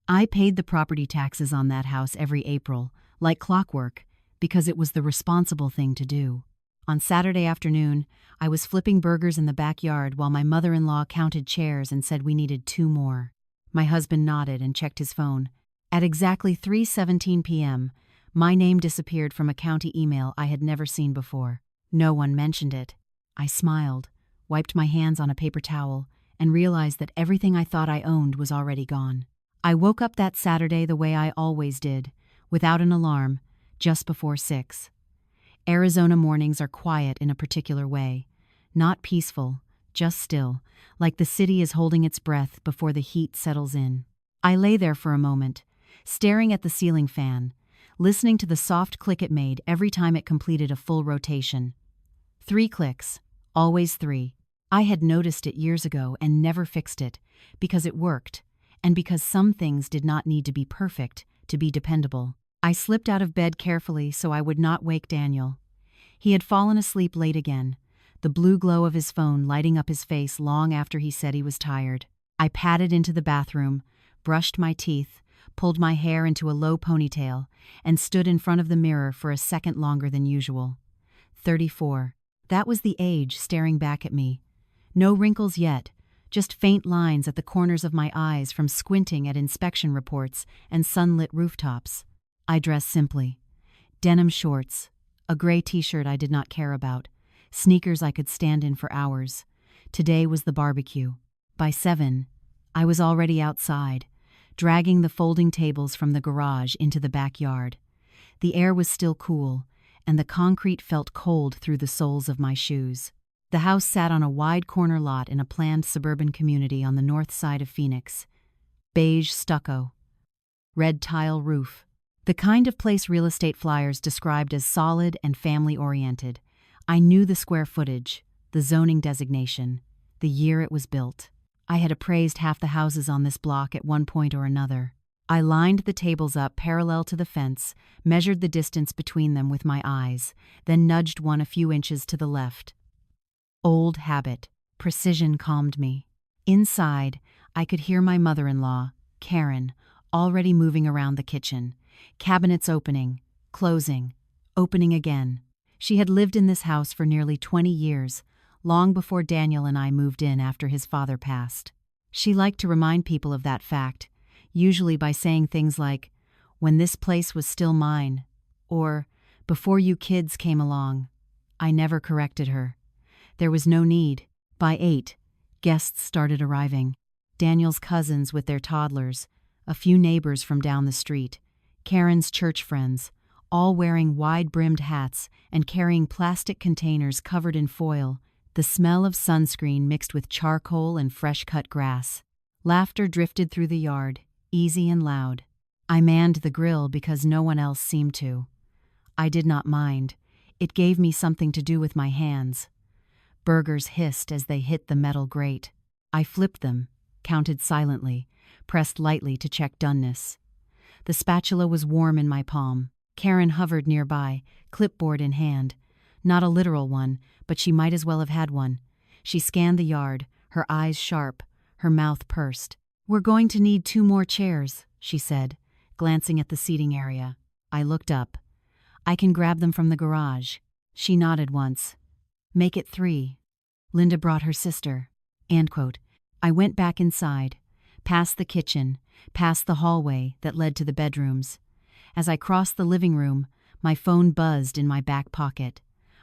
I paid the property taxes on that house every April, like clockwork, because it was the responsible thing to do. On Saturday afternoon, I was flipping burgers in the backyard while my mother-in-law counted chairs and said we needed 2 more. My husband nodded and checked his phone. At exactly 3:17 p.m., my name disappeared from a county email I had never seen before. No one mentioned it. I smiled, wiped my hands on a paper towel, and realized that everything I thought I owned was already gone. I woke up that Saturday the way I always did, without an alarm, just before 6. Arizona mornings are quiet in a particular way. Not peaceful, just still, like the city is holding its breath before the heat settles in. I lay there for a moment, staring at the ceiling fan, listening to the soft click it made every time it completed a full rotation. 3 clicks, always 3. I had noticed it years ago and never fixed it, because it worked, and because some things did not need to be perfect to be dependable. I slipped out of bed carefully so I would not wake Daniel. He had fallen asleep late again, the blue glow of his phone lighting up his face long after he said he was tired. I padded into the bathroom, brushed my teeth, pulled my hair into a low ponytail, and stood in front of the mirror for a second longer than usual. 34. That was the age staring back at me. No wrinkles yet, just faint lines at the corners of my eyes from squinting at inspection reports and sunlit rooftops. I dressed simply. Denim shorts, a gray t-shirt I did not care about, sneakers I could stand in for hours. Today was the barbecue. By 7, I was already outside, dragging the folding tables from the garage into the backyard. The air was still cool, and the concrete felt cold through the soles of my shoes. The house sat on a wide corner lot in a planned suburban community on the north side of Phoenix. Beige stucco. Red tile roof. The kind of place real estate flyers described as solid and family-oriented. I knew the square footage, the zoning designation, the year it was built. I had appraised half the houses on this block at one point or another. I lined the tables up parallel to the fence, measured the distance between them with my eyes, then nudged one a few inches to the left. Old habit. Precision calmed me. Inside, I could hear my mother-in-law, Karen, already moving around the kitchen. Cabinets opening, closing, opening again. She had lived in this house for nearly 20 years, long before Daniel and I moved in after his father passed. She liked to remind people of that fact, usually by saying things like, "When this place was still mine," or "Before you kids came along." I never corrected her. There was no need. By 8, guests started arriving. Daniel's cousins with their toddlers, a few neighbors from down the street, Karen's church friends, all wearing wide-brimmed hats and carrying plastic containers covered in foil, the smell of sunscreen mixed with charcoal and fresh-cut grass. Laughter drifted through the yard, easy and loud. I manned the grill because no one else seemed to. I did not mind. It gave me something to do with my hands. Burgers hissed as they hit the metal grate. I flipped them, counted silently, pressed lightly to check doneness. The spatula was warm in my palm. Karen hovered nearby, clipboard in hand. Not a literal one, but she might as well have had one. She scanned the yard, her eyes sharp, her mouth pursed. "We're going to need 2 more chairs," she said, glancing at the seating area. I looked up. "I can grab them from the garage." She nodded once. "Make it 3. Linda brought her sister." End quote. I went back inside, past the kitchen, past the hallway that led to the bedrooms. As I crossed the living room, my phone buzzed in my back pocket.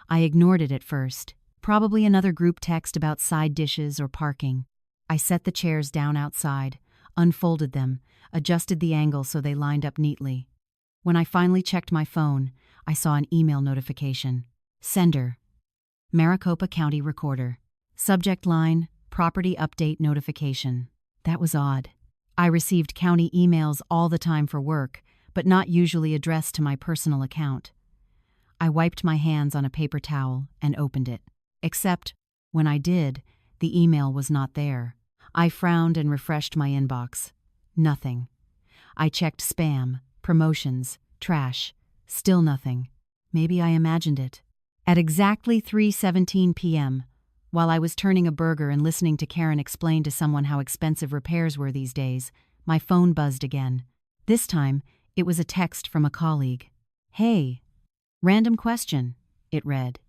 I ignored it at first. Probably another group text about side dishes or parking. I set the chairs down outside, unfolded them, adjusted the angle so they lined up neatly. When I finally checked my phone, I saw an email notification. Sender: Maricopa County Recorder. Subject line: Property Update Notification. That was odd. I received county emails all the time for work, but not usually addressed to my personal account. I wiped my hands on a paper towel and opened it. Except, when I did, the email was not there. I frowned and refreshed my inbox. Nothing. I checked spam, promotions, trash. Still nothing. Maybe I imagined it. At exactly 3:17 p.m., while I was turning a burger and listening to Karen explain to someone how expensive repairs were these days, My phone buzzed again. This time, it was a text from a colleague. "Hey, random question," it read.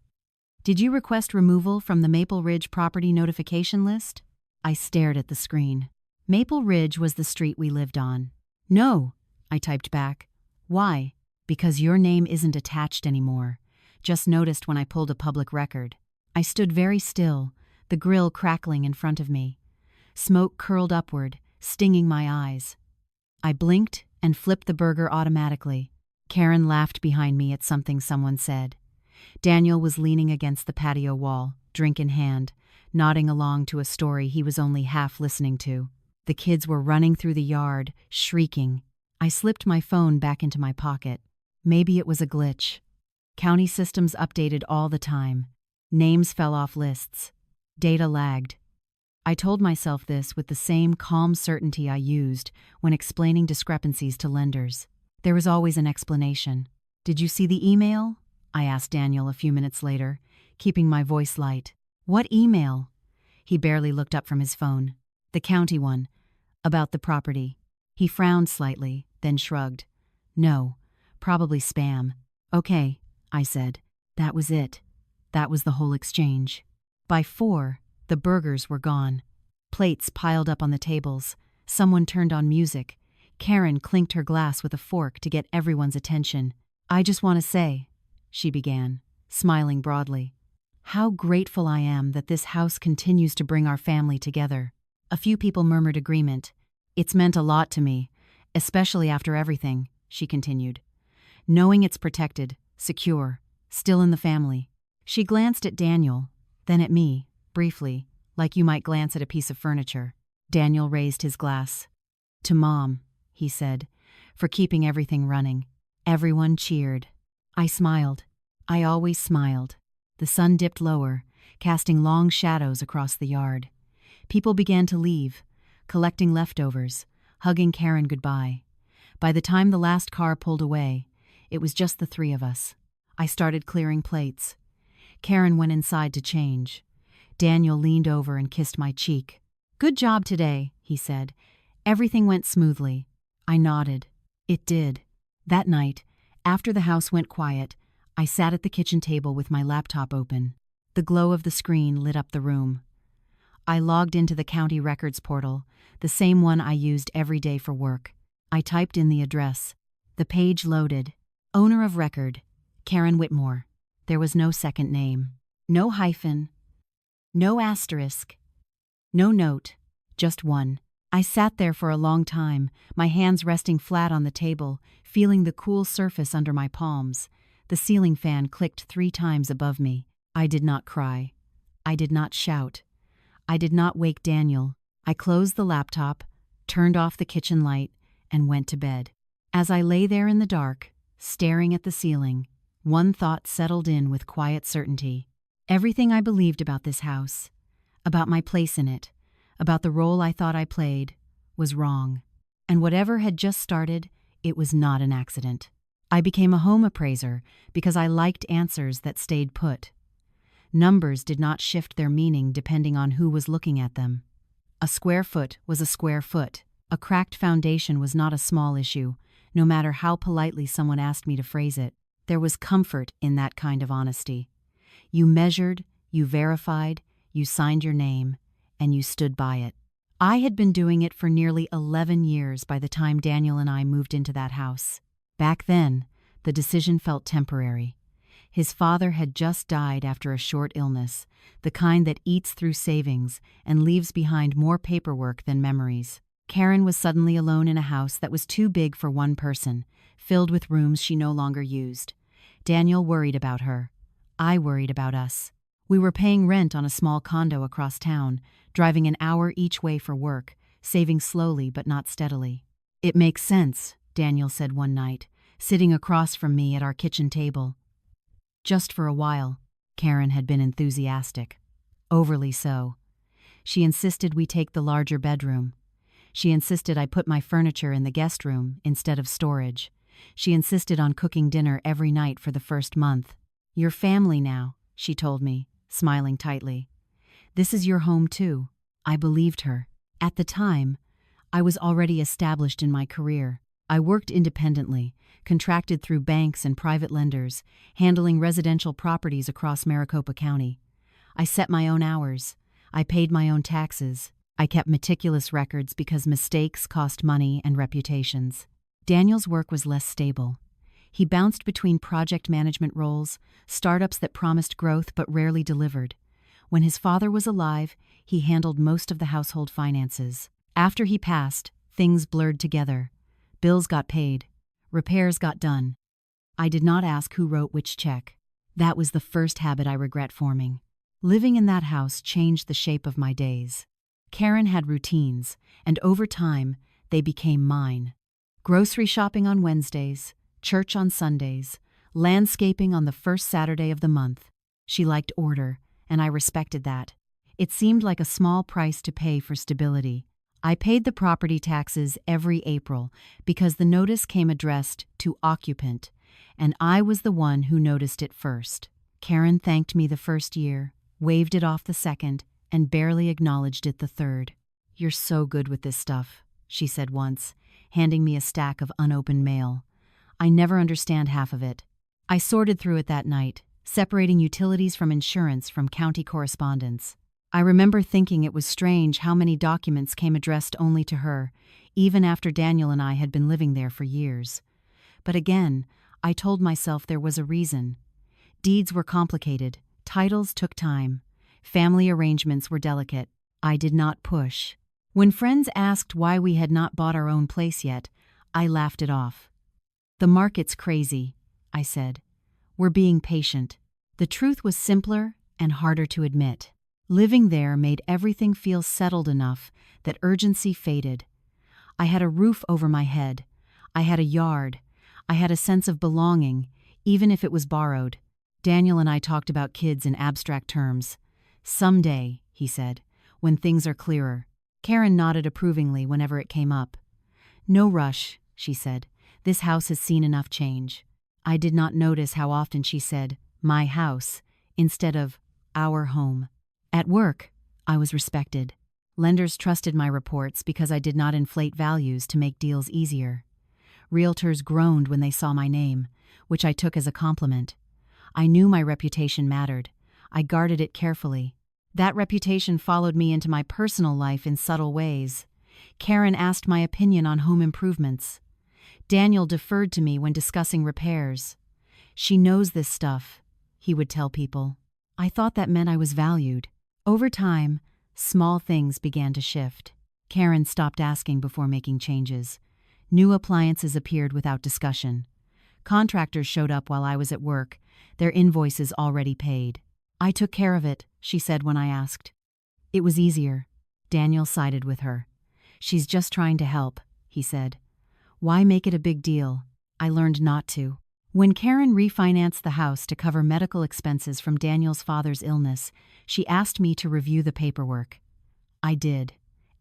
"Did you request removal from the Maple Ridge property notification list?" I stared at the screen. Maple Ridge was the street we lived on. "No," I typed back. "Why?" "Because your name isn't attached anymore. Just noticed when I pulled a public record." I stood very still, the grill crackling in front of me. Smoke curled upward, stinging my eyes. I blinked and flipped the burger automatically. Karen laughed behind me at something someone said. Daniel was leaning against the patio wall, drink in hand, nodding along to a story he was only half listening to. The kids were running through the yard, shrieking. I slipped my phone back into my pocket. Maybe it was a glitch. County systems updated all the time. Names fell off lists. Data lagged. I told myself this with the same calm certainty I used when explaining discrepancies to lenders. There was always an explanation. "Did you see the email?" I asked Daniel a few minutes later, keeping my voice light. "What email?" He barely looked up from his phone. "The county one. About the property." He frowned slightly, then shrugged. "No, probably spam." "Okay," I said. That was it. That was the whole exchange. By 4, the burgers were gone. Plates piled up on the tables. Someone turned on music. Karen clinked her glass with a fork to get everyone's attention. "I just want to say," she began, smiling broadly, "how grateful I am that this house continues to bring our family together." A few people murmured agreement. "It's meant a lot to me, especially after everything," she continued. "Knowing it's protected, secure, still in the family." She glanced at Daniel, then at me, briefly, like you might glance at a piece of furniture. Daniel raised his glass. "To Mom," he said, "for keeping everything running." Everyone cheered. I smiled. I always smiled. The sun dipped lower, casting long shadows across the yard. People began to leave, collecting leftovers, hugging Karen goodbye. By the time the last car pulled away, it was just the 3 of us. I started clearing plates. Karen went inside to change. Daniel leaned over and kissed my cheek. "Good job today," he said. "Everything went smoothly." I nodded. It did. That night, after the house went quiet, I sat at the kitchen table with my laptop open. The glow of the screen lit up the room. I logged into the county records portal, the same one I used every day for work. I typed in the address. The page loaded. Owner of record, Karen Whitmore. There was no second name. No hyphen. No asterisk. No note. Just one. I sat there for a long time, my hands resting flat on the table, feeling the cool surface under my palms. The ceiling fan clicked 3 times above me. I did not cry. I did not shout. I did not wake Daniel. I closed the laptop, turned off the kitchen light, and went to bed. As I lay there in the dark, staring at the ceiling, one thought settled in with quiet certainty. Everything I believed about this house, about my place in it, about the role I thought I played, was wrong. And whatever had just started, it was not an accident. I became a home appraiser because I liked answers that stayed put. Numbers did not shift their meaning depending on who was looking at them. A square foot was a square foot. A cracked foundation was not a small issue, no matter how politely someone asked me to phrase it. There was comfort in that kind of honesty. You measured, you verified, you signed your name, and you stood by it. I had been doing it for nearly 11 years by the time Daniel and I moved into that house. Back then, the decision felt temporary. His father had just died after a short illness, the kind that eats through savings and leaves behind more paperwork than memories. Karen was suddenly alone in a house that was too big for one person, filled with rooms she no longer used. Daniel worried about her. I worried about us. We were paying rent on a small condo across town, driving an hour each way for work, saving slowly but not steadily. "It makes sense," Daniel said one night, sitting across from me at our kitchen table. Just for a while, Karen had been enthusiastic. Overly so. She insisted we take the larger bedroom. She insisted I put my furniture in the guest room instead of storage. She insisted on cooking dinner every night for the first month. "You're family now," she told me, smiling tightly. "This is your home too." I believed her. At the time, I was already established in my career. I worked independently, contracted through banks and private lenders, handling residential properties across Maricopa County. I set my own hours. I paid my own taxes. I kept meticulous records because mistakes cost money and reputations. Daniel's work was less stable. He bounced between project management roles, startups that promised growth but rarely delivered. When his father was alive, he handled most of the household finances. After he passed, things blurred together. Bills got paid. Repairs got done. I did not ask who wrote which check. That was the first habit I regret forming. Living in that house changed the shape of my days. Karen had routines, and over time, they became mine. Grocery shopping on Wednesdays, church on Sundays, landscaping on the first Saturday of the month. She liked order, and I respected that. It seemed like a small price to pay for stability. I paid the property taxes every April because the notice came addressed to occupant, and I was the one who noticed it first. Karen thanked me the first year, waved it off the second, and barely acknowledged it the third. "You're so good with this stuff," she said once, handing me a stack of unopened mail. "I never understand half of it." I sorted through it that night, separating utilities from insurance from county correspondence. I remember thinking it was strange how many documents came addressed only to her, even after Daniel and I had been living there for years. But again, I told myself there was a reason. Deeds were complicated, titles took time, family arrangements were delicate. I did not push. When friends asked why we had not bought our own place yet, I laughed it off. "The market's crazy," I said. "We're being patient." The truth was simpler and harder to admit. Living there made everything feel settled enough that urgency faded. I had a roof over my head. I had a yard. I had a sense of belonging, even if it was borrowed. Daniel and I talked about kids in abstract terms. "Someday," he said, "when things are clearer." Karen nodded approvingly whenever it came up. "No rush," she said. "This house has seen enough change." I did not notice how often she said, "my house," instead of "our home." At work, I was respected. Lenders trusted my reports because I did not inflate values to make deals easier. Realtors groaned when they saw my name, which I took as a compliment. I knew my reputation mattered. I guarded it carefully. That reputation followed me into my personal life in subtle ways. Karen asked my opinion on home improvements. Daniel deferred to me when discussing repairs. "She knows this stuff," he would tell people. I thought that meant I was valued. Over time, small things began to shift. Karen stopped asking before making changes. New appliances appeared without discussion. Contractors showed up while I was at work, their invoices already paid. "I took care of it," she said when I asked. "It was easier." Daniel sided with her. "She's just trying to help," he said. "Why make it a big deal?" I learned not to. When Karen refinanced the house to cover medical expenses from Daniel's father's illness, she asked me to review the paperwork. I did.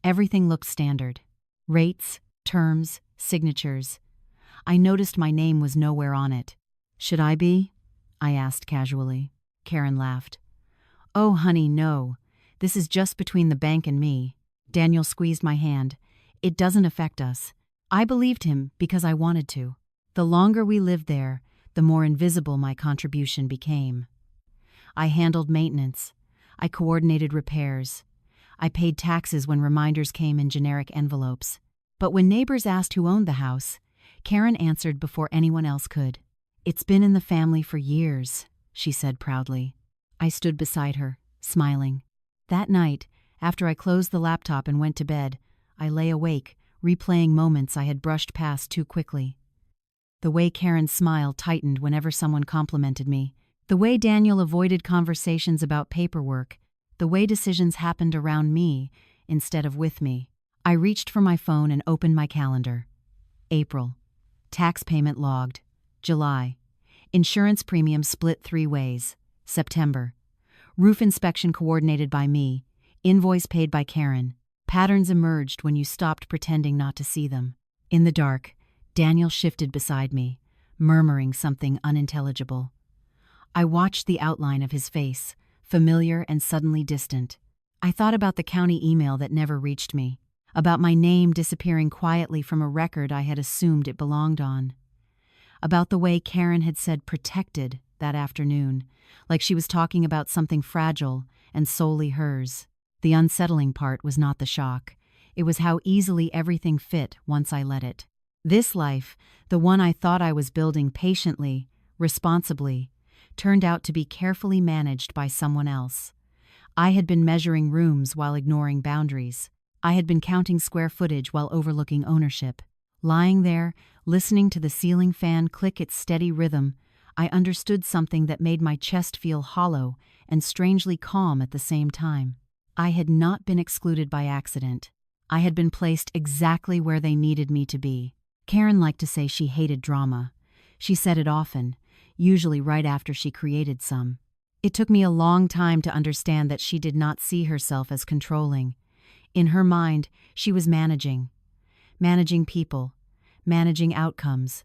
Everything looked standard. Rates, terms, signatures. I noticed my name was nowhere on it. "Should I be?" I asked casually. Karen laughed. "Oh, honey, no. This is just between the bank and me." Daniel squeezed my hand. "It doesn't affect us." I believed him because I wanted to. The longer we lived there, the more invisible my contribution became. I handled maintenance. I coordinated repairs. I paid taxes when reminders came in generic envelopes. But when neighbors asked who owned the house, Karen answered before anyone else could. "It's been in the family for years," she said proudly. I stood beside her, smiling. That night, after I closed the laptop and went to bed, I lay awake, replaying moments I had brushed past too quickly. The way Karen's smile tightened whenever someone complimented me, the way Daniel avoided conversations about paperwork, the way decisions happened around me instead of with me. I reached for my phone and opened my calendar. April. Tax payment logged. July. Insurance premium split 3 ways. September. Roof inspection coordinated by me. Invoice paid by Karen. Patterns emerged when you stopped pretending not to see them. In the dark, Daniel shifted beside me, murmuring something unintelligible. I watched the outline of his face, familiar and suddenly distant. I thought about the county email that never reached me. about my name disappearing quietly from a record I had assumed it belonged on, about the way Karen had said protected that afternoon, like she was talking about something fragile and solely hers. The unsettling part was not the shock. It was how easily everything fit once I let it. This life, the one I thought I was building patiently, responsibly, turned out to be carefully managed by someone else. I had been measuring rooms while ignoring boundaries. I had been counting square footage while overlooking ownership. Lying there, listening to the ceiling fan click its steady rhythm, I understood something that made my chest feel hollow and strangely calm at the same time. I had not been excluded by accident. I had been placed exactly where they needed me to be. Karen liked to say she hated drama. She said it often, usually right after she created some. It took me a long time to understand that she did not see herself as controlling. In her mind, she was managing people, managing outcomes,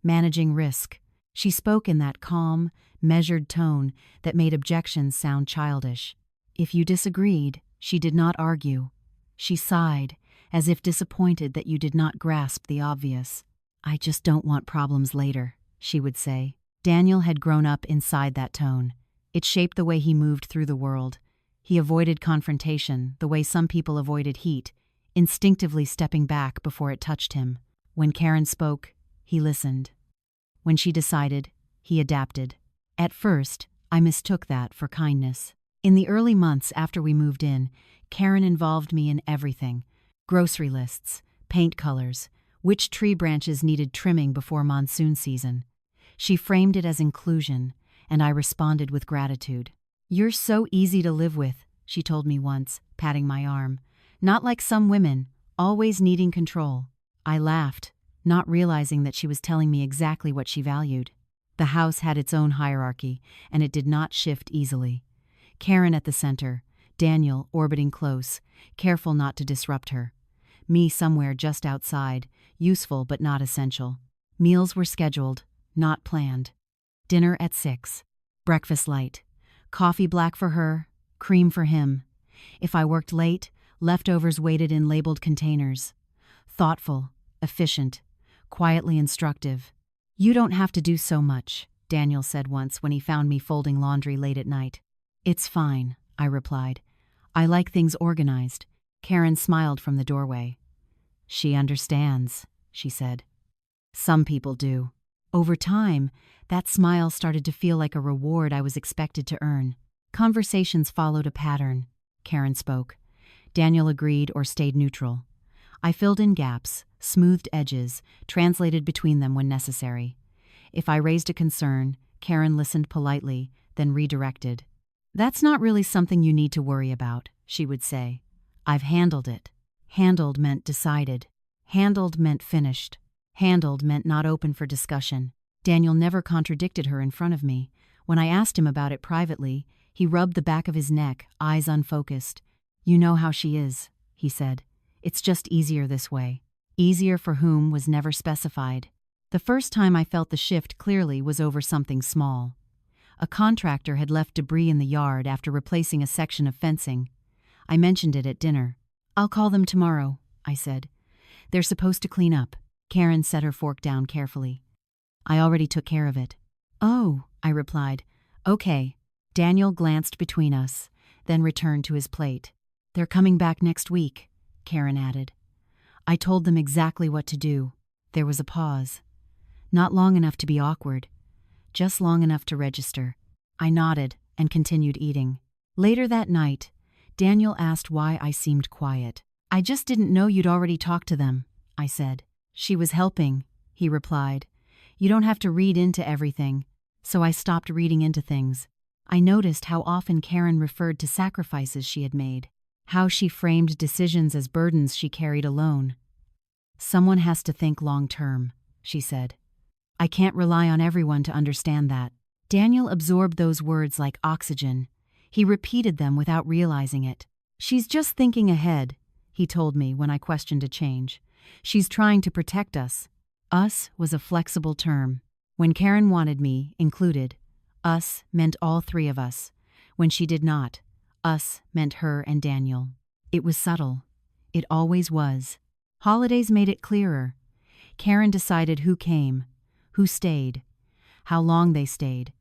managing risk. She spoke in that calm, measured tone that made objections sound childish. If you disagreed, she did not argue. She sighed, as if disappointed that you did not grasp the obvious. "I just don't want problems later," she would say. Daniel had grown up inside that tone. It shaped the way he moved through the world. He avoided confrontation, the way some people avoided heat, instinctively stepping back before it touched him. When Karen spoke, he listened. When she decided, he adapted. At first, I mistook that for kindness. In the early months after we moved in, Karen involved me in everything: grocery lists, paint colors, which tree branches needed trimming before monsoon season. She framed it as inclusion, and I responded with gratitude. "You're so easy to live with," she told me once, patting my arm. "Not like some women, always needing control." I laughed, not realizing that she was telling me exactly what she valued. The house had its own hierarchy, and it did not shift easily. Karen at the center, Daniel orbiting close, careful not to disrupt her. Me somewhere just outside, useful but not essential. Meals were scheduled, not planned. Dinner at 6. Breakfast light. Coffee black for her, cream for him. If I worked late, leftovers waited in labeled containers. Thoughtful, efficient, quietly instructive. "You don't have to do so much," Daniel said once when he found me folding laundry late at night. "It's fine," I replied. "I like things organized." Karen smiled from the doorway. "She understands," she said. "Some people do." Over time, that smile started to feel like a reward I was expected to earn. Conversations followed a pattern. Karen spoke. Daniel agreed or stayed neutral. I filled in gaps, smoothed edges, translated between them when necessary. If I raised a concern, Karen listened politely, then redirected. "That's not really something you need to worry about," she would say. "I've handled it." Handled meant decided. Handled meant finished. Handled meant not open for discussion. Daniel never contradicted her in front of me. When I asked him about it privately, he rubbed the back of his neck, eyes unfocused. "You know how she is," he said. "It's just easier this way." Easier for whom was never specified. The first time I felt the shift clearly was over something small. A contractor had left debris in the yard after replacing a section of fencing. I mentioned it at dinner. "I'll call them tomorrow," I said. "They're supposed to clean up." Karen set her fork down carefully. "I already took care of it." "Oh," I replied. "Okay." Daniel glanced between us, then returned to his plate. "They're coming back next week," Karen added. I told them exactly what to do. There was a pause. Not long enough to be awkward, just long enough to register. I nodded and continued eating. Later that night, Daniel asked why I seemed quiet. "I just didn't know you'd already talked to them," I said. "She was helping," he replied. "You don't have to read into everything." So I stopped reading into things. I noticed how often Karen referred to sacrifices she had made, how she framed decisions as burdens she carried alone. "Someone has to think long-term," she said. "I can't rely on everyone to understand that." Daniel absorbed those words like oxygen. He repeated them without realizing it. "She's just thinking ahead," he told me when I questioned a change. "She's trying to protect us." Us was a flexible term. When Karen wanted me, included, us meant all three of us. When she did not, us meant her and Daniel. It was subtle. It always was. Holidays made it clearer. Karen decided who came, who stayed, how long they stayed.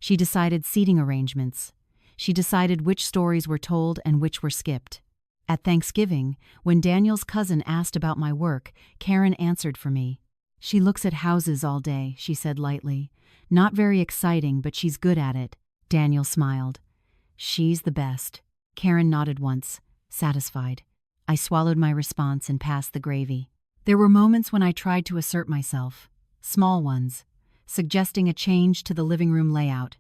She decided seating arrangements. She decided which stories were told and which were skipped. At Thanksgiving, when Daniel's cousin asked about my work, Karen answered for me. "She looks at houses all day," she said lightly. "Not very exciting, but she's good at it." Daniel smiled. "She's the best." Karen nodded once, satisfied. I swallowed my response and passed the gravy. There were moments when I tried to assert myself, small ones, suggesting a change to the living room layout,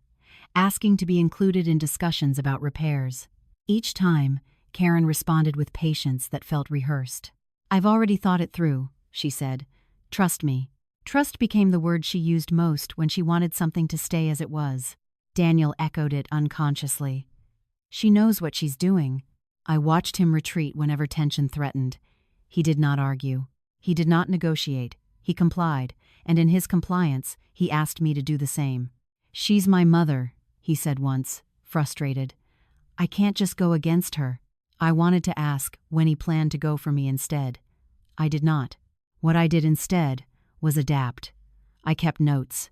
asking to be included in discussions about repairs. Each time, Karen responded with patience that felt rehearsed. "I've already thought it through," she said. "Trust me." Trust became the word she used most when she wanted something to stay as it was. Daniel echoed it unconsciously. "She knows what she's doing." I watched him retreat whenever tension threatened. He did not argue. He did not negotiate. He complied, and in his compliance, he asked me to do the same. "She's my mother," he said once, frustrated. "I can't just go against her." I wanted to ask when he planned to go for me instead. I did not. What I did instead was adapt. I kept notes.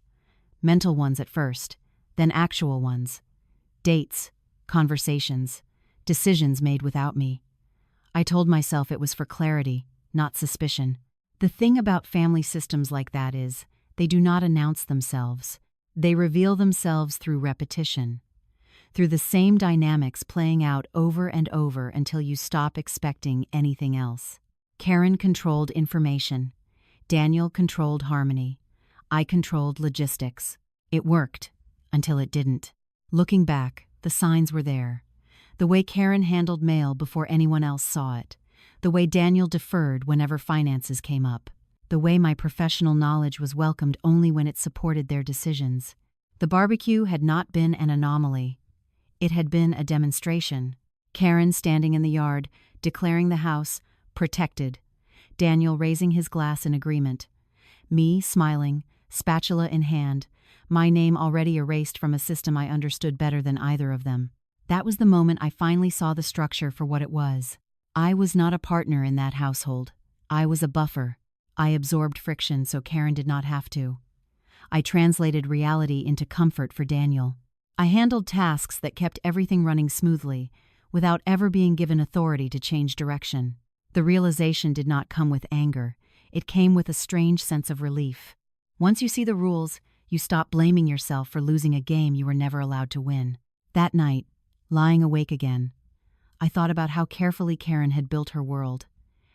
Mental ones at first, then actual ones. Dates, conversations, decisions made without me. I told myself it was for clarity, not suspicion. The thing about family systems like that is, they do not announce themselves. They reveal themselves through repetition, through the same dynamics playing out over and over until you stop expecting anything else. Karen controlled information. Daniel controlled harmony. I controlled logistics. It worked, until it didn't. Looking back, the signs were there. The way Karen handled mail before anyone else saw it. The way Daniel deferred whenever finances came up. The way my professional knowledge was welcomed only when it supported their decisions. The barbecue had not been an anomaly. It had been a demonstration. Karen standing in the yard, declaring the house protected. Daniel raising his glass in agreement. Me smiling, spatula in hand, my name already erased from a system I understood better than either of them. That was the moment I finally saw the structure for what it was. I was not a partner in that household. I was a buffer. I absorbed friction so Karen did not have to. I translated reality into comfort for Daniel. I handled tasks that kept everything running smoothly, without ever being given authority to change direction. The realization did not come with anger. It came with a strange sense of relief. Once you see the rules, you stop blaming yourself for losing a game you were never allowed to win. That night, lying awake again, I thought about how carefully Karen had built her world,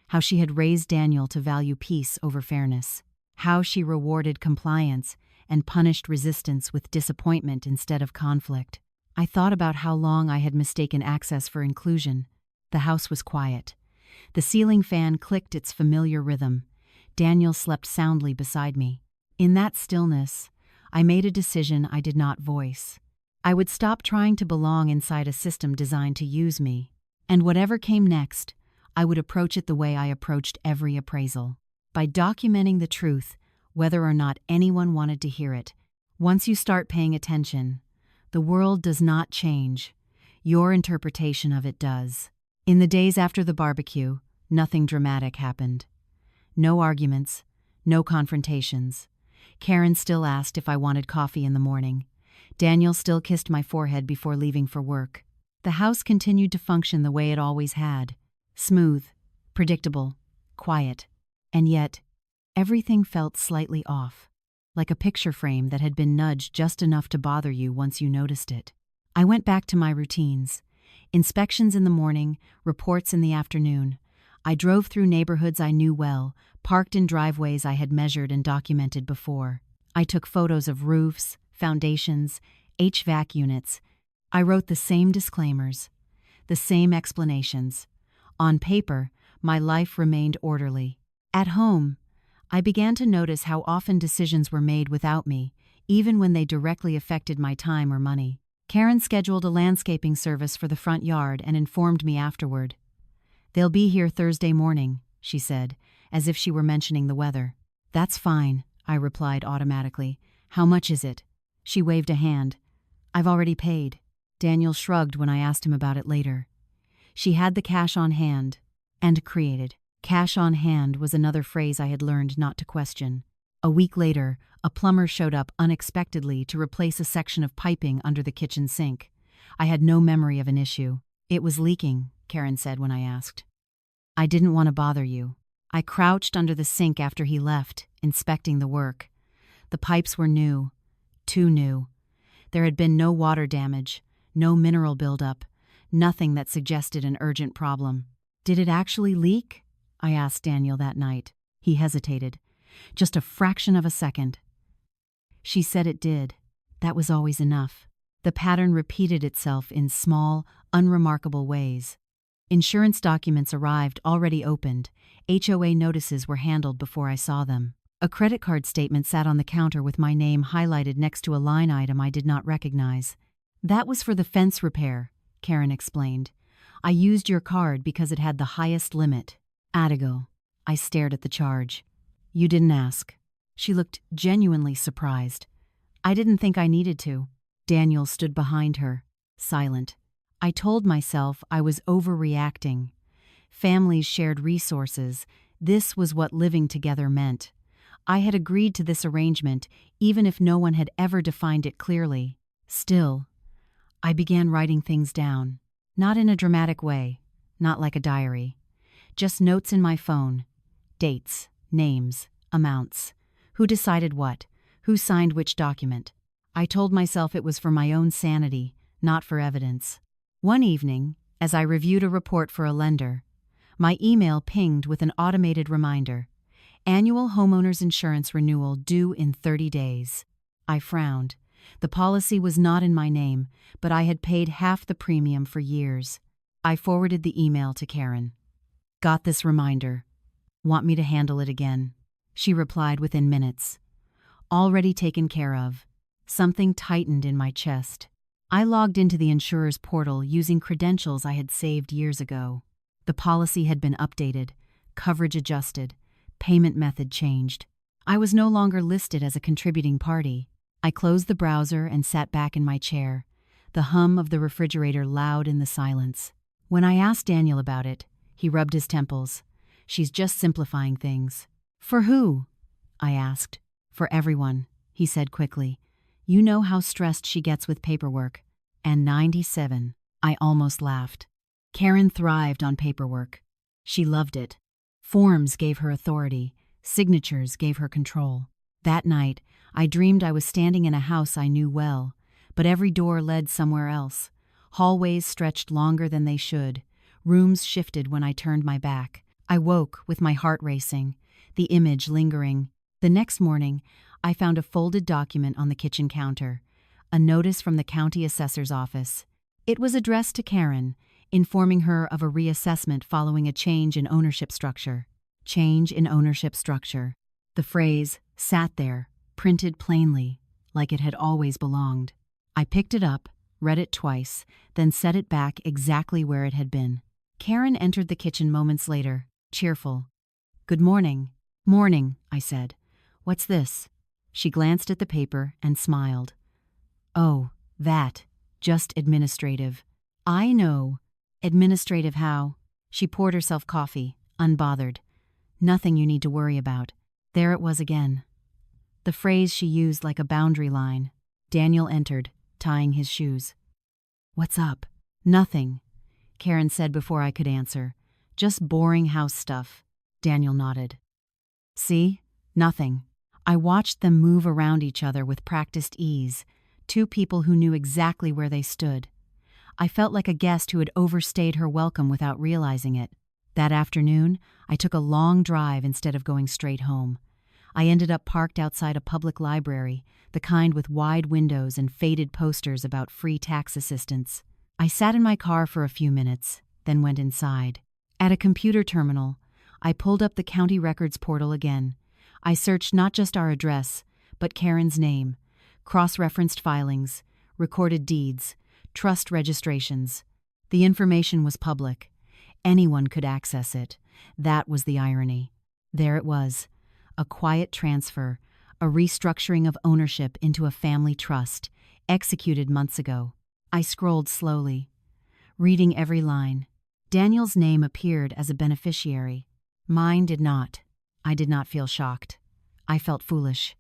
how she had raised Daniel to value peace over fairness, how she rewarded compliance and punished resistance with disappointment instead of conflict. I thought about how long I had mistaken access for inclusion. The house was quiet. The ceiling fan clicked its familiar rhythm. Daniel slept soundly beside me. In that stillness, I made a decision I did not voice. I would stop trying to belong inside a system designed to use me. And whatever came next, I would approach it the way I approached every appraisal. By documenting the truth, whether or not anyone wanted to hear it. Once you start paying attention, the world does not change. Your interpretation of it does. In the days after the barbecue, nothing dramatic happened. No arguments, no confrontations. Karen still asked if I wanted coffee in the morning. Daniel still kissed my forehead before leaving for work. The house continued to function the way it always had. Smooth, predictable, quiet. And yet, everything felt slightly off, like a picture frame that had been nudged just enough to bother you once you noticed it. I went back to my routines. Inspections in the morning, reports in the afternoon. I drove through neighborhoods I knew well, parked in driveways I had measured and documented before. I took photos of roofs, foundations, HVAC units. I wrote the same disclaimers, the same explanations. On paper, my life remained orderly. At home, I began to notice how often decisions were made without me, even when they directly affected my time or money. Karen scheduled a landscaping service for the front yard and informed me afterward. "They'll be here Thursday morning," she said, as if she were mentioning the weather. "That's fine," I replied automatically. "How much is it?" She waved a hand. "I've already paid." Daniel shrugged when I asked him about it later. She had the cash on hand. And created. Cash on hand was another phrase I had learned not to question. A week later, a plumber showed up unexpectedly to replace a section of piping under the kitchen sink. I had no memory of an issue. "It was leaking," Karen said when I asked. "I didn't want to bother you." I crouched under the sink after he left, inspecting the work. The pipes were new. Too new. There had been no water damage, no mineral buildup, nothing that suggested an urgent problem. "Did it actually leak?" I asked Daniel that night. He hesitated. Just a fraction of a second. "She said it did. That was always enough." The pattern repeated itself in small, unremarkable ways. Insurance documents arrived already opened. HOA notices were handled before I saw them. A credit card statement sat on the counter with my name highlighted next to a line item I did not recognize. "That was for the fence repair," Karen explained. "I used your card because it had the highest limit." "Adigo." I stared at the charge. "You didn't ask." She looked genuinely surprised. "I didn't think I needed to." Daniel stood behind her, silent. I told myself I was overreacting. Families shared resources. This was what living together meant. I had agreed to this arrangement, even if no one had ever defined it clearly. Still, I began writing things down. Not in a dramatic way, not like a diary. Just notes in my phone. Dates, names, amounts. Who decided what? Who signed which document? I told myself it was for my own sanity, not for evidence. One evening, as I reviewed a report for a lender, my email pinged with an automated reminder. Annual homeowners insurance renewal due in 30 days. I frowned. The policy was not in my name, but I had paid half the premium for years. I forwarded the email to Karen. "Got this reminder. Want me to handle it again?" She replied within minutes. "Already taken care of." Something tightened in my chest. I logged into the insurer's portal using credentials I had saved years ago. The policy had been updated, coverage adjusted, payment method changed. I was no longer listed as a contributing party. I closed the browser and sat back in my chair, the hum of the refrigerator loud in the silence. When I asked Daniel about it, he rubbed his temples. "She's just simplifying things." "For who?" I asked. "For everyone," he said quickly. "You know how stressed she gets with paperwork." And 97. I almost laughed. Karen thrived on paperwork. She loved it. Forms gave her authority. Signatures gave her control. That night, I dreamed I was standing in a house I knew well, but every door led somewhere else. Hallways stretched longer than they should. Rooms shifted when I turned my back. I woke with my heart racing, the image lingering. The next morning, I found a folded document on the kitchen counter, a notice from the county assessor's office. It was addressed to Karen, informing her of a reassessment following a change in ownership structure. Change in ownership structure. The phrase sat there, printed plainly, like it had always belonged. I picked it up, read it twice, then set it back exactly where it had been. Karen entered the kitchen moments later, cheerful. "Good morning." "Morning," I said. "What's this?" She glanced at the paper and smiled. "Oh, that. Just administrative." "I know. Administrative how?" She poured herself coffee, unbothered. "Nothing you need to worry about." There it was again. The phrase she used like a boundary line. Daniel entered, tying his shoes. "What's up?" "Nothing," Karen said before I could answer. "Just boring house stuff." Daniel nodded. "See? Nothing." I watched them move around each other with practiced ease, two people who knew exactly where they stood. I felt like a guest who had overstayed her welcome without realizing it. That afternoon, I took a long drive instead of going straight home. I ended up parked outside a public library, the kind with wide windows and faded posters about free tax assistance. I sat in my car for a few minutes, then went inside. At a computer terminal, I pulled up the county records portal again. I searched not just our address, but Karen's name, cross-referenced filings, recorded deeds, trust registrations. The information was public. Anyone could access it. That was the irony. There it was, a quiet transfer, a restructuring of ownership into a family trust, executed months ago. I scrolled slowly, reading every line. Daniel's name appeared as a beneficiary. Mine did not. I did not feel shocked. I felt foolish.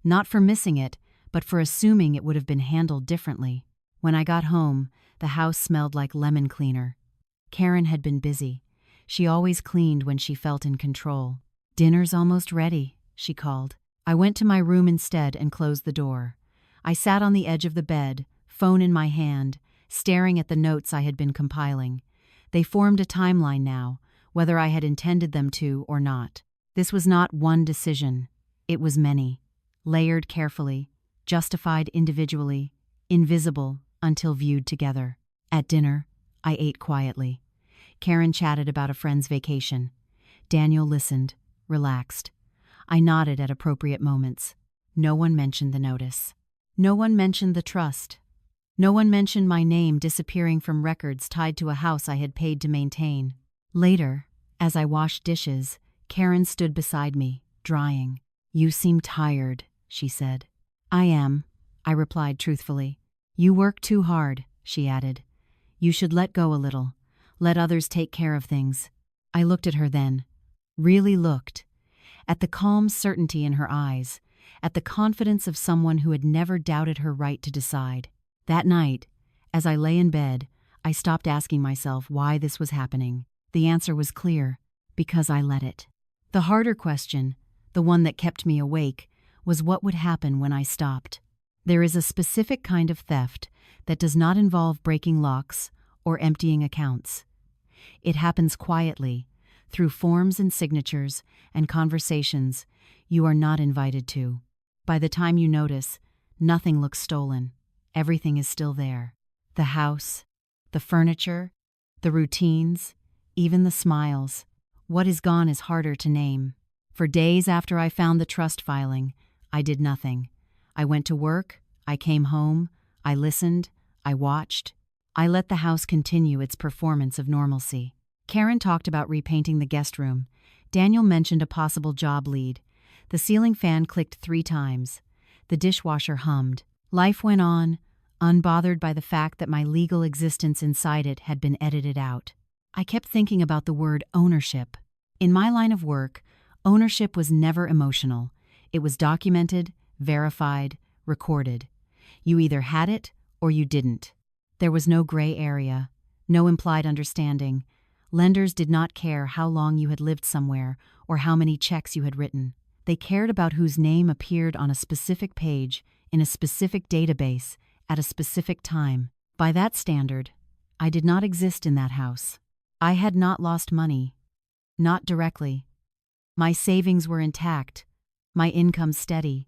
Not for missing it, but for assuming it would have been handled differently. When I got home, the house smelled like lemon cleaner. Karen had been busy. She always cleaned when she felt in control. "Dinner's almost ready," she called. I went to my room instead and closed the door. I sat on the edge of the bed, phone in my hand, staring at the notes I had been compiling. They formed a timeline now, whether I had intended them to or not. This was not one decision. It was many, layered carefully, justified individually, invisible until viewed together. At dinner, I ate quietly. Karen chatted about a friend's vacation. Daniel listened, relaxed. I nodded at appropriate moments. No one mentioned the notice. No one mentioned the trust. No one mentioned my name disappearing from records tied to a house I had paid to maintain. Later, as I washed dishes, Karen stood beside me, drying. "You seem tired," she said. "I am," I replied truthfully. "You work too hard," she added. "You should let go a little. Let others take care of things." I looked at her then. Really looked. At the calm certainty in her eyes. At the confidence of someone who had never doubted her right to decide. That night, as I lay in bed, I stopped asking myself why this was happening. The answer was clear. Because I let it. The harder question, the one that kept me awake, was what would happen when I stopped. There is a specific kind of theft that does not involve breaking locks or emptying accounts. It happens quietly, through forms and signatures and conversations you are not invited to. By the time you notice, nothing looks stolen. Everything is still there. The house, the furniture, the routines, even the smiles. What is gone is harder to name. For days after I found the trust filing, I did nothing. I went to work, I came home, I listened, I watched. I let the house continue its performance of normalcy. Karen talked about repainting the guest room. Daniel mentioned a possible job lead. The ceiling fan clicked 3 times. The dishwasher hummed. Life went on, unbothered by the fact that my legal existence inside it had been edited out. I kept thinking about the word ownership. In my line of work, ownership was never emotional. It was documented, verified, recorded. You either had it or you didn't. There was no gray area, no implied understanding. Lenders did not care how long you had lived somewhere or how many checks you had written. They cared about whose name appeared on a specific page, in a specific database, at a specific time. By that standard, I did not exist in that house. I had not lost money. Not directly. My savings were intact, my income steady.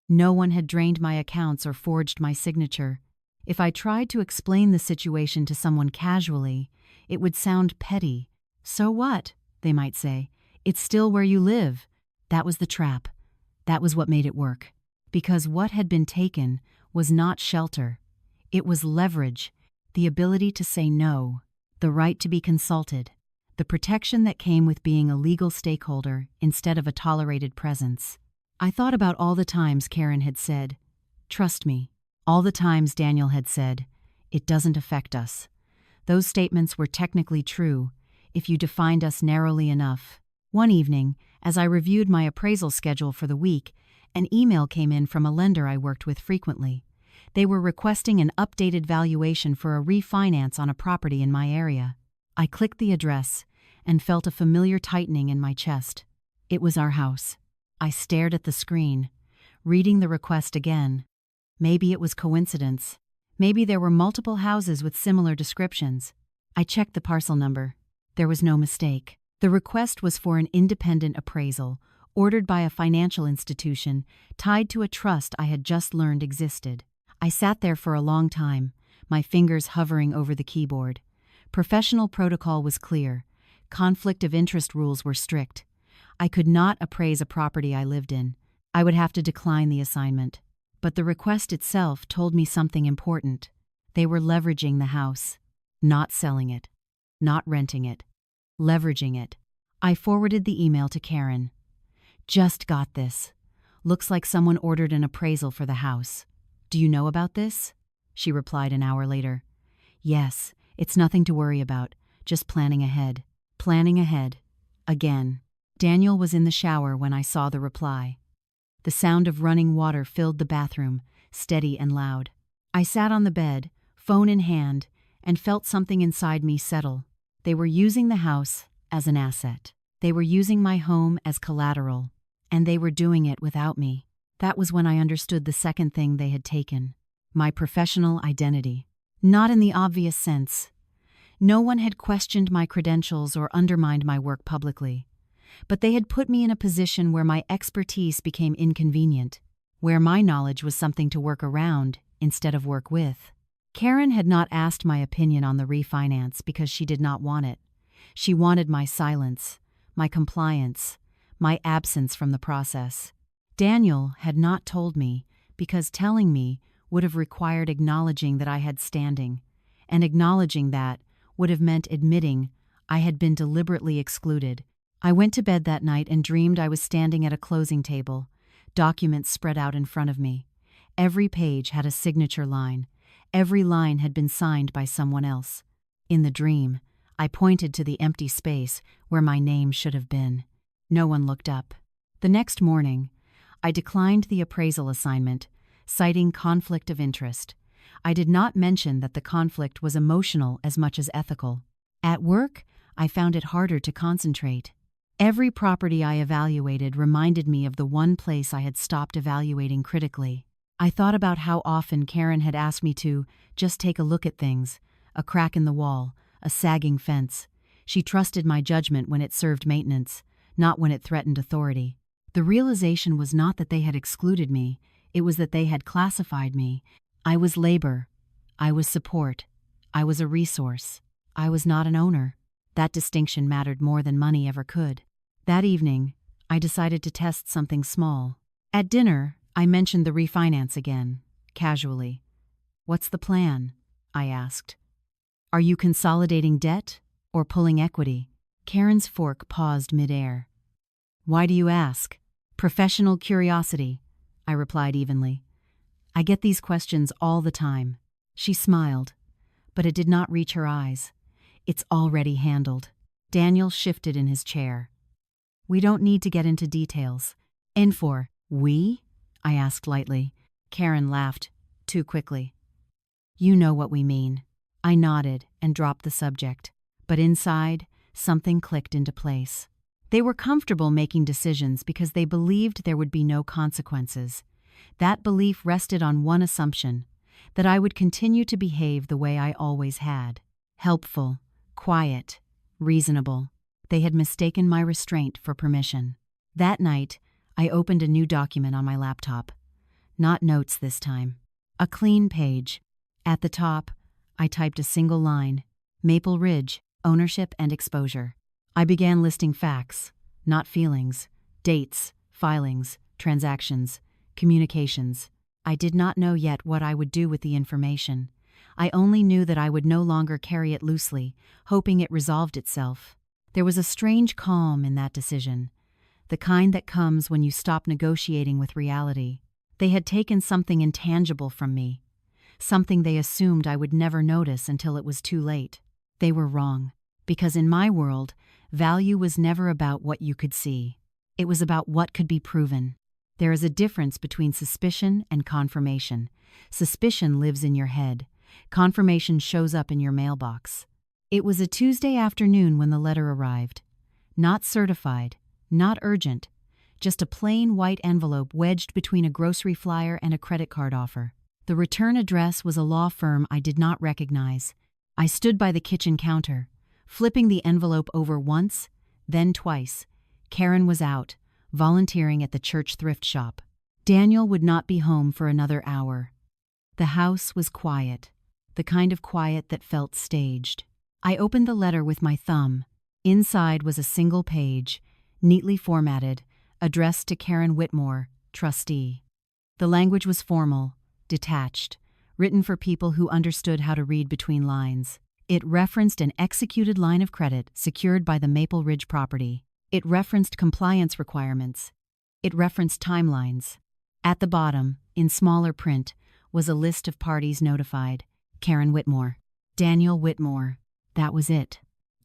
No one had drained my accounts or forged my signature. If I tried to explain the situation to someone casually, it would sound petty. "So what?" they might say. "It's still where you live." That was the trap. That was what made it work. Because what had been taken was not shelter. It was leverage, the ability to say no, the right to be consulted, the protection that came with being a legal stakeholder instead of a tolerated presence. I thought about all the times Karen had said, "Trust me." All the times Daniel had said, "It doesn't affect us." Those statements were technically true, if you defined us narrowly enough. One evening, as I reviewed my appraisal schedule for the week, an email came in from a lender I worked with frequently. They were requesting an updated valuation for a refinance on a property in my area. I clicked the address and felt a familiar tightening in my chest. It was our house. I stared at the screen, reading the request again. Maybe it was coincidence. Maybe there were multiple houses with similar descriptions. I checked the parcel number. There was no mistake. The request was for an independent appraisal, ordered by a financial institution tied to a trust I had just learned existed. I sat there for a long time, my fingers hovering over the keyboard. Professional protocol was clear. Conflict of interest rules were strict. I could not appraise a property I lived in. I would have to decline the assignment. But the request itself told me something important. They were leveraging the house, not selling it, not renting it, leveraging it. I forwarded the email to Karen. "Just got this. Looks like someone ordered an appraisal for the house. Do you know about this?" She replied an hour later. "Yes, it's nothing to worry about. just planning ahead. Planning ahead. Again. Daniel was in the shower when I saw the reply. The sound of running water filled the bathroom, steady and loud. I sat on the bed, phone in hand, and felt something inside me settle. They were using the house as an asset. They were using my home as collateral, and they were doing it without me. That was when I understood the second thing they had taken: my professional identity. Not in the obvious sense. No one had questioned my credentials or undermined my work publicly. But they had put me in a position where my expertise became inconvenient, where my knowledge was something to work around instead of work with. Karen had not asked my opinion on the refinance because she did not want it. She wanted my silence, my compliance, my absence from the process. Daniel had not told me because telling me would have required acknowledging that I had standing, and acknowledging that would have meant admitting I had been deliberately excluded. I went to bed that night and dreamed I was standing at a closing table, documents spread out in front of me. Every page had a signature line. Every line had been signed by someone else. In the dream, I pointed to the empty space where my name should have been. No one looked up. The next morning, I declined the appraisal assignment, citing conflict of interest. I did not mention that the conflict was emotional as much as ethical. At work, I found it harder to concentrate. Every property I evaluated reminded me of the one place I had stopped evaluating critically. I thought about how often Karen had asked me to just take a look at things: a crack in the wall, a sagging fence. She trusted my judgment when it served maintenance, not when it threatened authority. The realization was not that they had excluded me, it was that they had classified me. I was labor. I was support. I was a resource. I was not an owner. That distinction mattered more than money ever could. That evening, I decided to test something small. At dinner, I mentioned the refinance again, casually. "What's the plan?" I asked. "Are you consolidating debt or pulling equity?" Karen's fork paused midair. "Why do you ask?" "Professional curiosity," I replied evenly. "I get these questions all the time." She smiled, but it did not reach her eyes. "It's already handled." Daniel shifted in his chair. "We don't need to get into details." "And for we?" I asked lightly. Karen laughed, too quickly. "You know what we mean." I nodded and dropped the subject, but inside, something clicked into place. They were comfortable making decisions because they believed there would be no consequences. That belief rested on one assumption: that I would continue to behave the way I always had. Helpful, quiet, reasonable. They had mistaken my restraint for permission. That night, I opened a new document on my laptop. Not notes this time. A clean page. At the top, I typed a single line: Maple Ridge, ownership and exposure. I began listing facts, not feelings, dates, filings, transactions, communications. I did not know yet what I would do with the information. I only knew that I would no longer carry it loosely, hoping it resolved itself. There was a strange calm in that decision, the kind that comes when you stop negotiating with reality. They had taken something intangible from me, something they assumed I would never notice until it was too late. They were wrong, because in my world, value was never about what you could see. It was about what could be proven. There is a difference between suspicion and confirmation. Suspicion lives in your head. Confirmation shows up in your mailbox. It was a Tuesday afternoon when the letter arrived. Not certified, not urgent, just a plain white envelope wedged between a grocery flyer and a credit card offer. The return address was a law firm I did not recognize. I stood by the kitchen counter, flipping the envelope over once, then twice. Karen was out, volunteering at the church thrift shop. Daniel would not be home for another hour. The house was quiet, the kind of quiet that felt staged. I opened the letter with my thumb. Inside was a single page, neatly formatted, addressed to Karen Whitmore, trustee. The language was formal, detached, written for people who understood how to read between lines. It referenced an executed line of credit secured by the Maple Ridge property. It referenced compliance requirements. It referenced timelines. At the bottom, in smaller print, was a list of parties notified. Karen Whitmore. Daniel Whitmore. That was it.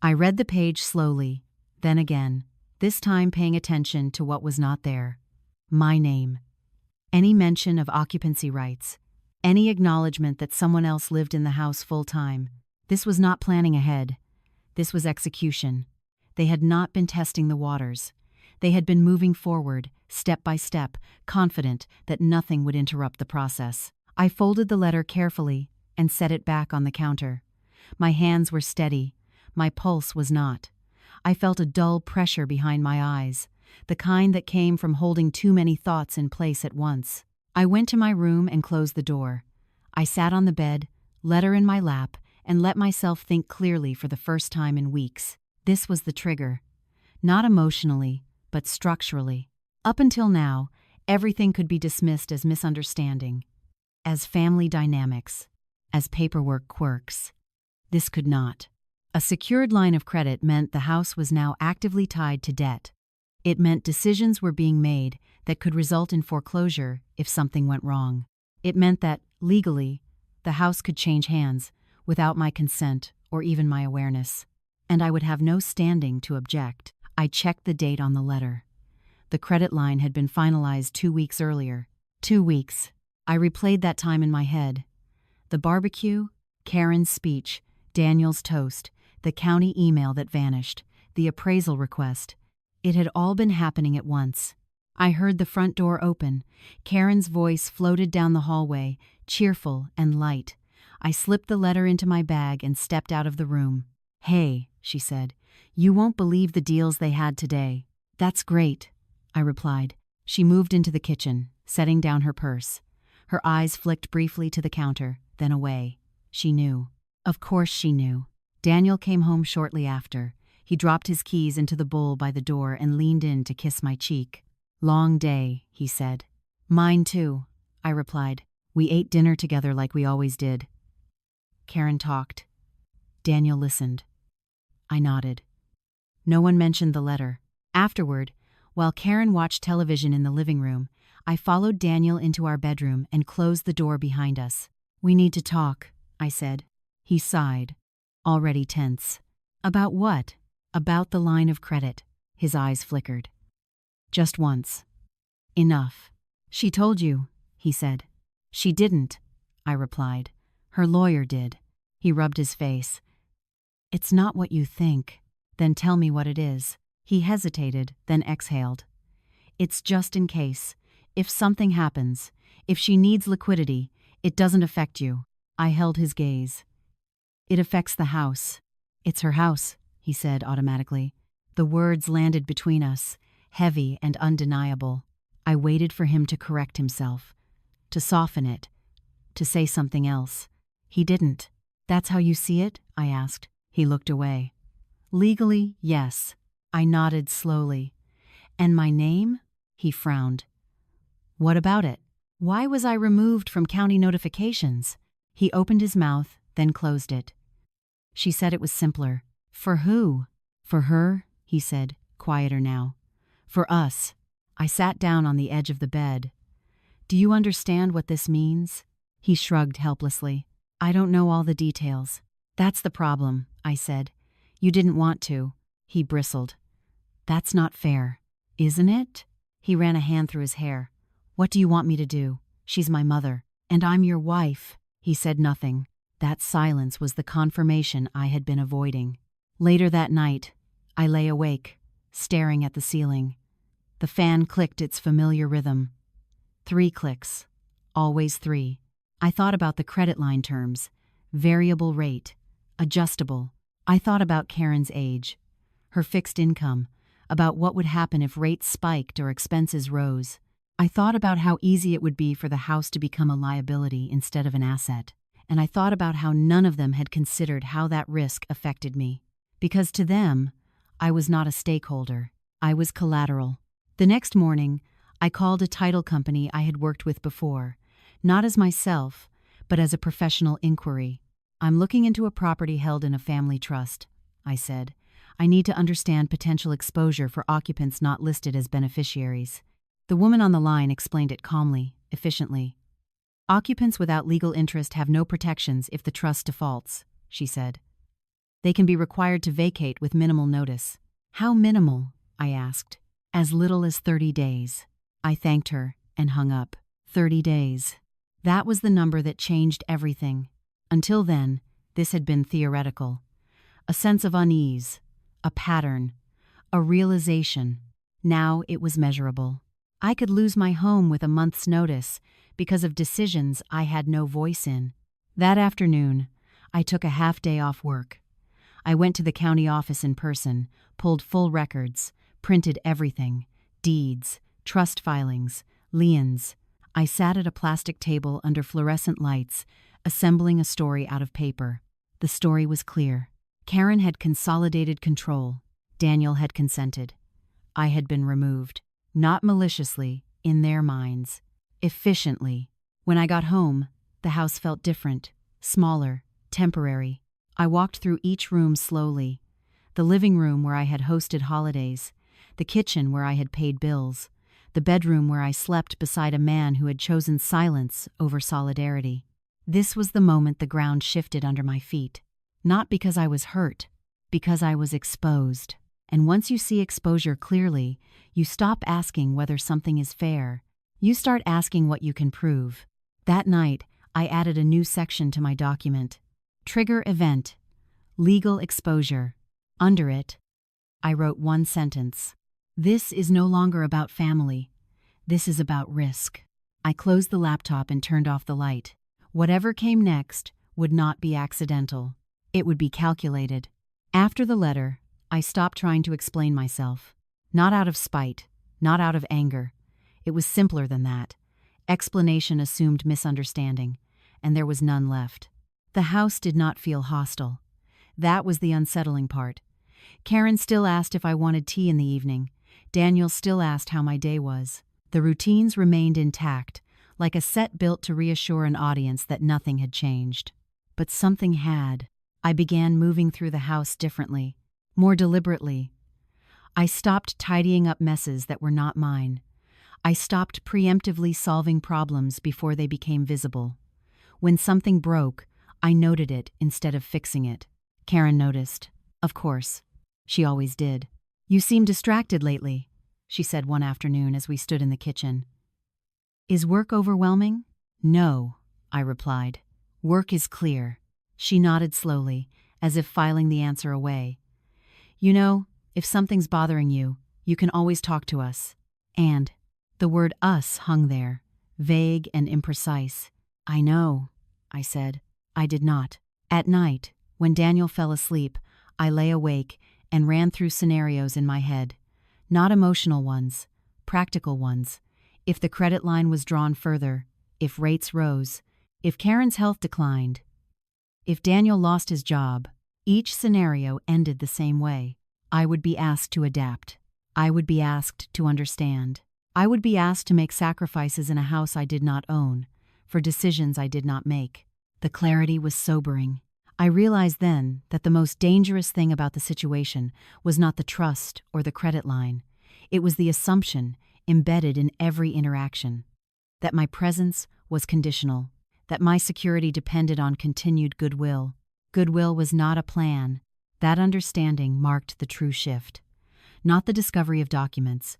I read the page slowly, then again, this time paying attention to what was not there. My name. Any mention of occupancy rights. Any acknowledgement that someone else lived in the house full time. This was not planning ahead. This was execution. They had not been testing the waters. They had been moving forward, step by step, confident that nothing would interrupt the process. I folded the letter carefully and set it back on the counter. My hands were steady. My pulse was not. I felt a dull pressure behind my eyes, the kind that came from holding too many thoughts in place at once. I went to my room and closed the door. I sat on the bed, letter in my lap, and let myself think clearly for the first time in weeks. This was the trigger. Not emotionally, but structurally. Up until now, everything could be dismissed as misunderstanding, as family dynamics, as paperwork quirks. This could not. A secured line of credit meant the house was now actively tied to debt. It meant decisions were being made that could result in foreclosure if something went wrong. It meant that, legally, the house could change hands without my consent or even my awareness, and I would have no standing to object. I checked the date on the letter. The credit line had been finalized 2 weeks earlier. 2 weeks. I replayed that time in my head. The barbecue, Karen's speech, Daniel's toast, the county email that vanished, the appraisal request. It had all been happening at once. I heard the front door open. Karen's voice floated down the hallway, cheerful and light. I slipped the letter into my bag and stepped out of the room. "Hey," she said, "you won't believe the deals they had today." "That's great," I replied. She moved into the kitchen, setting down her purse. Her eyes flicked briefly to the counter, then away. She knew. Of course she knew. Daniel came home shortly after. He dropped his keys into the bowl by the door and leaned in to kiss my cheek. "Long day," he said. "Mine too," I replied. We ate dinner together like we always did. Karen talked. Daniel listened. I nodded. No one mentioned the letter. Afterward, while Karen watched television in the living room, I followed Daniel into our bedroom and closed the door behind us. "We need to talk," I said. He sighed, already tense. "About what?" "About the line of credit." His eyes flickered. "Just once." "Enough." "She told you," he said. "She didn't," I replied. "Her lawyer did." He rubbed his face. "It's not what you think." "Then tell me what it is." He hesitated, then exhaled. "It's just in case. If something happens, if she needs liquidity, it doesn't affect you." I held his gaze. "It affects the house." "It's her house," he said automatically. The words landed between us, heavy and undeniable. I waited for him to correct himself, to soften it, to say something else. He didn't. "That's how you see it?" I asked. He looked away. "Legally, yes." I nodded slowly. "And my name?" He frowned. "What about it? Why was I removed from county notifications?" He opened his mouth, then closed it. "She said it was simpler." "For who?" "For her," he said, quieter now. "For us." I sat down on the edge of the bed. "Do you understand what this means?" He shrugged helplessly. "I don't know all the details." "That's the problem," I said. "You didn't want to." He bristled. "That's not fair." "Isn't it?" He ran a hand through his hair. "What do you want me to do? She's my mother. And I'm your wife." He said nothing. That silence was the confirmation I had been avoiding. Later that night, I lay awake, staring at the ceiling. The fan clicked its familiar rhythm. 3 clicks. Always 3. I thought about the credit line terms. Variable rate. Adjustable. I thought about Karen's age. Her fixed income. About what would happen if rates spiked or expenses rose. I thought about how easy it would be for the house to become a liability instead of an asset. And I thought about how none of them had considered how that risk affected me. Because to them, I was not a stakeholder. I was collateral. The next morning, I called a title company I had worked with before, not as myself, but as a professional inquiry. "I'm looking into a property held in a family trust," I said. "I need to understand potential exposure for occupants not listed as beneficiaries." The woman on the line explained it calmly, efficiently. "Occupants without legal interest have no protections if the trust defaults," she said. They can be required to vacate with minimal notice. How minimal? I asked. As little as 30 days. I thanked her and hung up. 30 days. That was the number that changed everything. Until then, this had been theoretical. A sense of unease, a pattern, a realization. Now it was measurable. I could lose my home with a month's notice because of decisions I had no voice in. That afternoon, I took a half-day off work. I went to the county office in person, pulled full records, printed everything: deeds, trust filings, liens. I sat at a plastic table under fluorescent lights, assembling a story out of paper. The story was clear. Karen had consolidated control. Daniel had consented. I had been removed. Not maliciously, in their minds. Efficiently. When I got home, the house felt different, smaller, temporary. I walked through each room slowly. The living room where I had hosted holidays, the kitchen where I had paid bills, the bedroom where I slept beside a man who had chosen silence over solidarity. This was the moment the ground shifted under my feet. Not because I was hurt, because I was exposed. And once you see exposure clearly, you stop asking whether something is fair. You start asking what you can prove. That night, I added a new section to my document. Trigger event. Legal exposure. Under it, I wrote one sentence. This is no longer about family. This is about risk. I closed the laptop and turned off the light. Whatever came next would not be accidental. It would be calculated. After the letter, I stopped trying to explain myself. Not out of spite, not out of anger. It was simpler than that. Explanation assumed misunderstanding, and there was none left. The house did not feel hostile. That was the unsettling part. Karen still asked if I wanted tea in the evening. Daniel still asked how my day was. The routines remained intact, like a set built to reassure an audience that nothing had changed. But something had. I began moving through the house differently, more deliberately. I stopped tidying up messes that were not mine. I stopped preemptively solving problems before they became visible. When something broke, I noted it instead of fixing it. Karen noticed. Of course. She always did. You seem distracted lately, she said one afternoon as we stood in the kitchen. Is work overwhelming? No, I replied. Work is clear. She nodded slowly, as if filing the answer away. You know, if something's bothering you, you can always talk to us. And the word us hung there, vague and imprecise. I know, I said. I did not. At night, when Daniel fell asleep, I lay awake and ran through scenarios in my head. Not emotional ones, practical ones. If the credit line was drawn further, if rates rose, if Karen's health declined, if Daniel lost his job, each scenario ended the same way. I would be asked to adapt. I would be asked to understand. I would be asked to make sacrifices in a house I did not own, for decisions I did not make. The clarity was sobering. I realized then that the most dangerous thing about the situation was not the trust or the credit line. It was the assumption, embedded in every interaction, that my presence was conditional, that my security depended on continued goodwill. Goodwill was not a plan. That understanding marked the true shift. Not the discovery of documents,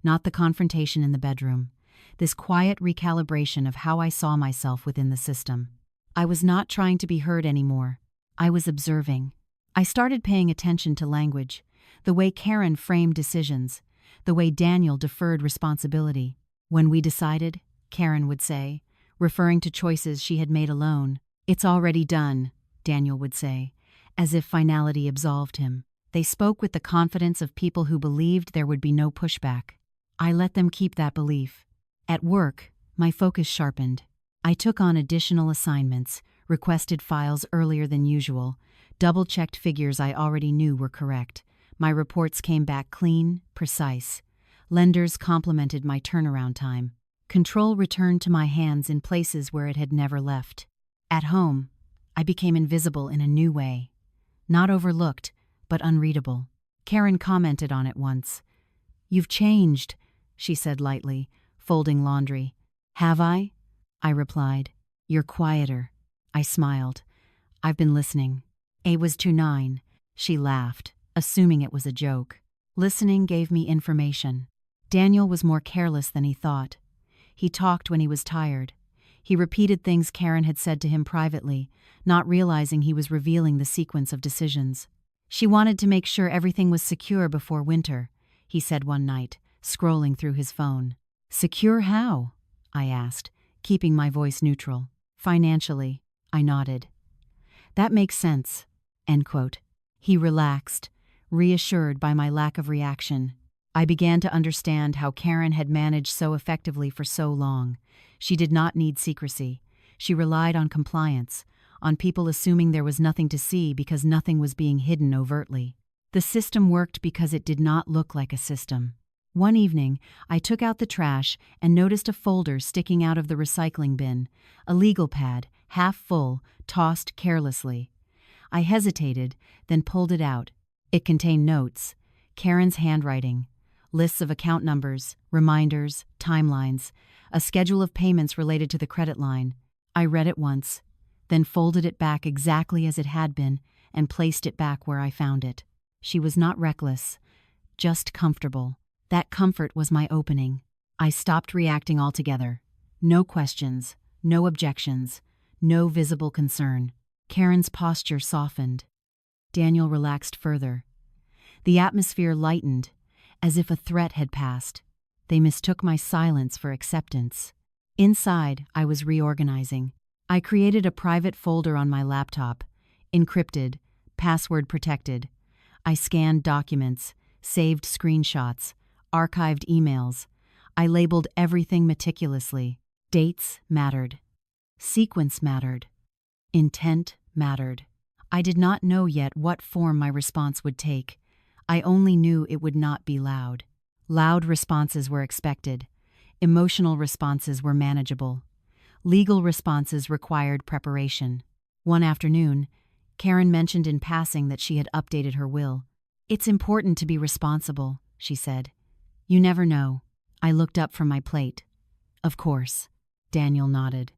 not the confrontation in the bedroom, this quiet recalibration of how I saw myself within the system. I was not trying to be heard anymore. I was observing. I started paying attention to language, the way Karen framed decisions, the way Daniel deferred responsibility. When we decided, Karen would say, referring to choices she had made alone. It's already done, Daniel would say, as if finality absolved him. They spoke with the confidence of people who believed there would be no pushback. I let them keep that belief. At work, my focus sharpened. I took on additional assignments, requested files earlier than usual, double-checked figures I already knew were correct. My reports came back clean, precise. Lenders complimented my turnaround time. Control returned to my hands in places where it had never left. At home, I became invisible in a new way. Not overlooked, but unreadable. Karen commented on it once. "You've changed," she said lightly, folding laundry. "Have I?" I replied. "You're quieter." I smiled. "I've been listening." A was 2-9. She laughed, assuming it was a joke. Listening gave me information. Daniel was more careless than he thought. He talked when he was tired. He repeated things Karen had said to him privately, not realizing he was revealing the sequence of decisions. She wanted to make sure everything was secure before winter, he said one night, scrolling through his phone. Secure how? I asked, keeping my voice neutral. Financially, I nodded. That makes sense. End quote. He relaxed, reassured by my lack of reaction. I began to understand how Karen had managed so effectively for so long. She did not need secrecy. She relied on compliance, on people assuming there was nothing to see because nothing was being hidden overtly. The system worked because it did not look like a system. One evening, I took out the trash and noticed a folder sticking out of the recycling bin, a legal pad, half full, tossed carelessly. I hesitated, then pulled it out. It contained notes, Karen's handwriting, lists of account numbers, reminders, timelines, a schedule of payments related to the credit line. I read it once, then folded it back exactly as it had been and placed it back where I found it. She was not reckless, just comfortable. That comfort was my opening. I stopped reacting altogether. No questions, no objections, no visible concern. Karen's posture softened. Daniel relaxed further. The atmosphere lightened, as if a threat had passed. They mistook my silence for acceptance. Inside, I was reorganizing. I created a private folder on my laptop, encrypted, password protected. I scanned documents, saved screenshots, archived emails. I labeled everything meticulously. Dates mattered. Sequence mattered. Intent mattered. I did not know yet what form my response would take. I only knew it would not be loud. Loud responses were expected. Emotional responses were manageable. Legal responses required preparation. One afternoon, Karen mentioned in passing that she had updated her will. "It's important to be responsible," she said. "You never know." I looked up from my plate. "Of course." Daniel nodded.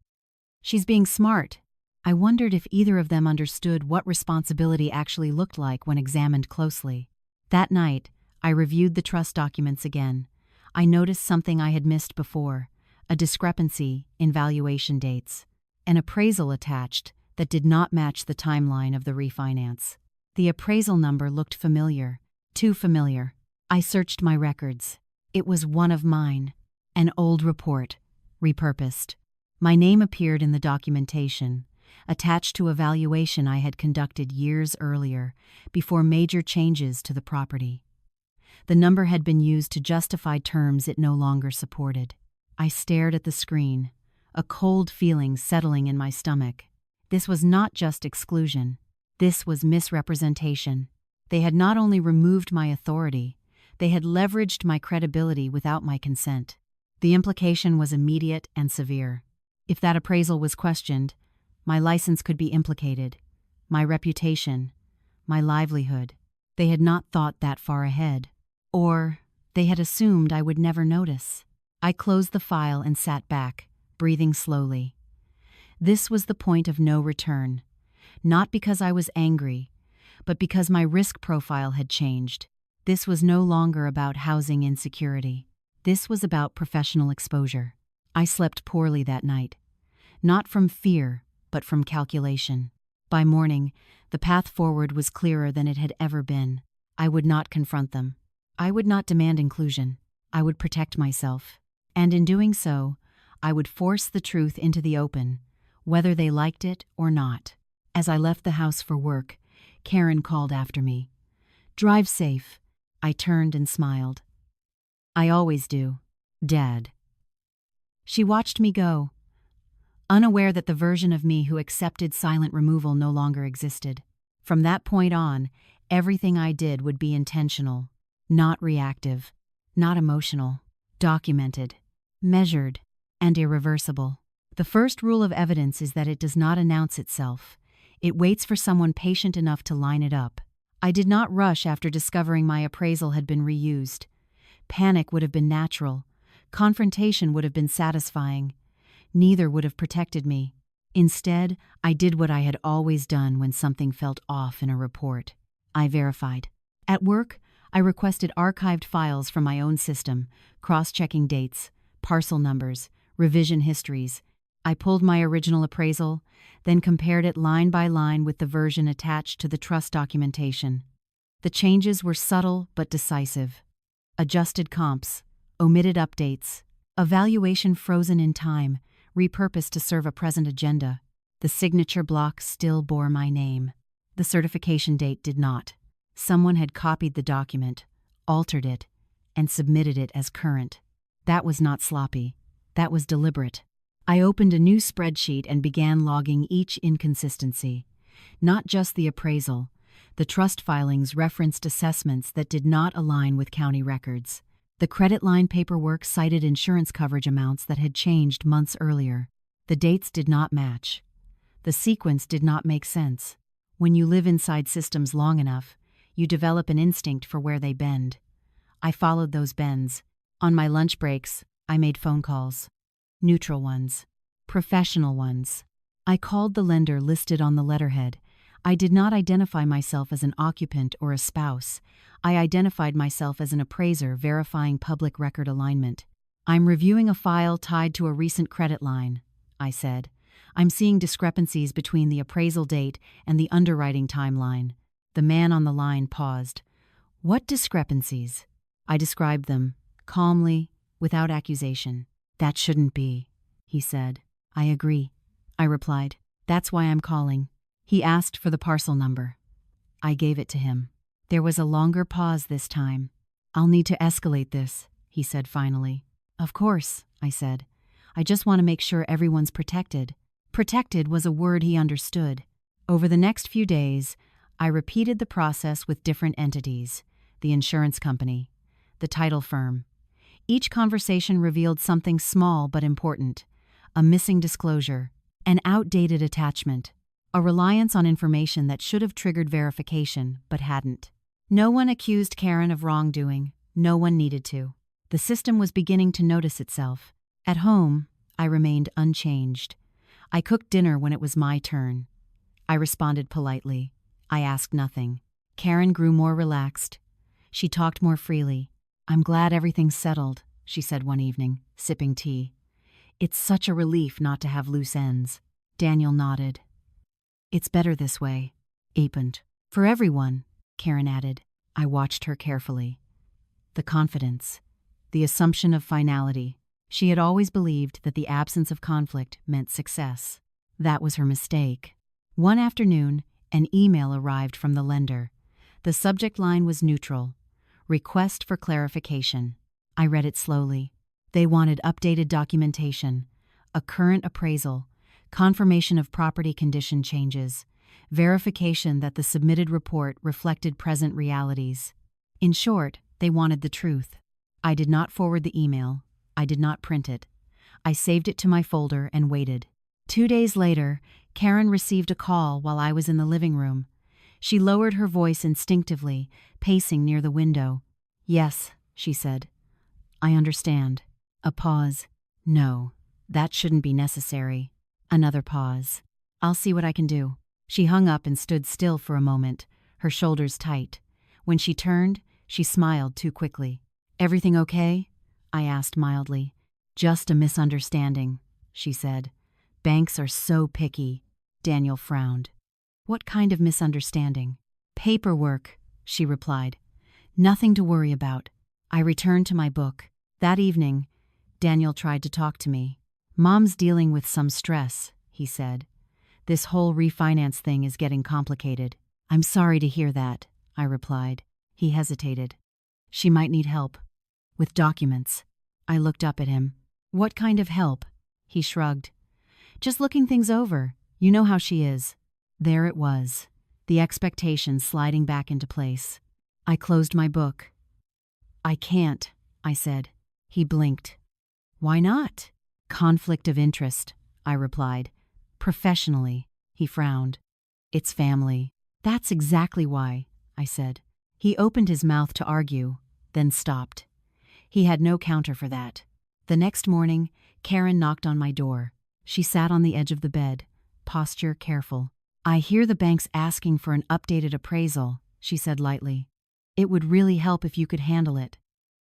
"She's being smart." I wondered if either of them understood what responsibility actually looked like when examined closely. That night, I reviewed the trust documents again. I noticed something I had missed before, a discrepancy in valuation dates, an appraisal attached that did not match the timeline of the refinance. The appraisal number looked familiar, too familiar. I searched my records. It was one of mine, an old report, repurposed. My name appeared in the documentation, attached to a valuation I had conducted years earlier, before major changes to the property. The number had been used to justify terms it no longer supported. I stared at the screen, a cold feeling settling in my stomach. This was not just exclusion. This was misrepresentation. They had not only removed my authority, they had leveraged my credibility without my consent. The implication was immediate and severe. If that appraisal was questioned, my license could be implicated, my reputation, my livelihood. They had not thought that far ahead. Or they had assumed I would never notice. I closed the file and sat back, breathing slowly. This was the point of no return, not because I was angry, but because my risk profile had changed. This was no longer about housing insecurity. This was about professional exposure. I slept poorly that night, not from fear, but from calculation. By morning, the path forward was clearer than it had ever been. I would not confront them. I would not demand inclusion. I would protect myself. And in doing so, I would force the truth into the open, whether they liked it or not. As I left the house for work, Karen called after me. "Drive safe." I turned and smiled. "I always do, Dad." She watched me go, unaware that the version of me who accepted silent removal no longer existed. From that point on, everything I did would be intentional, not reactive, not emotional, documented, measured, and irreversible. The first rule of evidence is that it does not announce itself. It waits for someone patient enough to line it up. I did not rush after discovering my appraisal had been reused. Panic would have been natural. Confrontation would have been satisfying. Neither would have protected me. Instead, I did what I had always done when something felt off in a report. I verified. At work, I requested archived files from my own system, cross-checking dates, parcel numbers, revision histories. I pulled my original appraisal, then compared it line by line with the version attached to the trust documentation. The changes were subtle but decisive. Adjusted comps, omitted updates, a valuation frozen in time, repurposed to serve a present agenda. The signature block still bore my name. The certification date did not. Someone had copied the document, altered it, and submitted it as current. That was not sloppy. That was deliberate. I opened a new spreadsheet and began logging each inconsistency. Not just the appraisal. The trust filings referenced assessments that did not align with county records. The credit line paperwork cited insurance coverage amounts that had changed months earlier. The dates did not match. The sequence did not make sense. When you live inside systems long enough, you develop an instinct for where they bend. I followed those bends. On my lunch breaks, I made phone calls. Neutral ones. Professional ones. I called the lender listed on the letterhead. I did not identify myself as an occupant or a spouse. I identified myself as an appraiser verifying public record alignment. I'm reviewing a file tied to a recent credit line, I said. I'm seeing discrepancies between the appraisal date and the underwriting timeline. The man on the line paused. What discrepancies? I described them, calmly, without accusation. That shouldn't be, he said. I agree, I replied. That's why I'm calling. He asked for the parcel number. I gave it to him. There was a longer pause this time. I'll need to escalate this, he said finally. Of course, I said. I just want to make sure everyone's protected. Protected was a word he understood. Over the next few days, I repeated the process with different entities, the insurance company, the title firm. Each conversation revealed something small but important, a missing disclosure, an outdated attachment, a reliance on information that should have triggered verification but hadn't. No one accused Karen of wrongdoing. No one needed to. The system was beginning to notice itself. At home, I remained unchanged. I cooked dinner when it was my turn. I responded politely. I asked nothing. Karen grew more relaxed. She talked more freely. I'm glad everything's settled, she said one evening, sipping tea. It's such a relief not to have loose ends. Daniel nodded. It's better this way. Opened. For everyone, Karen added. I watched her carefully. The confidence. The assumption of finality. She had always believed that the absence of conflict meant success. That was her mistake. One afternoon, an email arrived from the lender. The subject line was neutral. Request for clarification. I read it slowly. They wanted updated documentation, a current appraisal, confirmation of property condition changes, verification that the submitted report reflected present realities. In short, they wanted the truth. I did not forward the email. I did not print it. I saved it to my folder and waited. 2 days later, Karen received a call while I was in the living room. She lowered her voice instinctively, pacing near the window. Yes, she said. I understand. A pause. No, that shouldn't be necessary. Another pause. I'll see what I can do. She hung up and stood still for a moment, her shoulders tight. When she turned, she smiled too quickly. Everything okay? I asked mildly. Just a misunderstanding, she said. Banks are so picky. Daniel frowned. What kind of misunderstanding? Paperwork, she replied. Nothing to worry about. I returned to my book. That evening, Daniel tried to talk to me. Mom's dealing with some stress, he said. This whole refinance thing is getting complicated. I'm sorry to hear that, I replied. He hesitated. She might need help. With documents. I looked up at him. What kind of help? He shrugged. Just looking things over. You know how she is. There it was, the expectation sliding back into place. I closed my book. I can't, I said. He blinked. Why not? Conflict of interest, I replied. Professionally, he frowned. It's family. That's exactly why, I said. He opened his mouth to argue, then stopped. He had no counter for that. The next morning, Karen knocked on my door. She sat on the edge of the bed, posture careful. I hear the bank's asking for an updated appraisal, she said lightly. It would really help if you could handle it.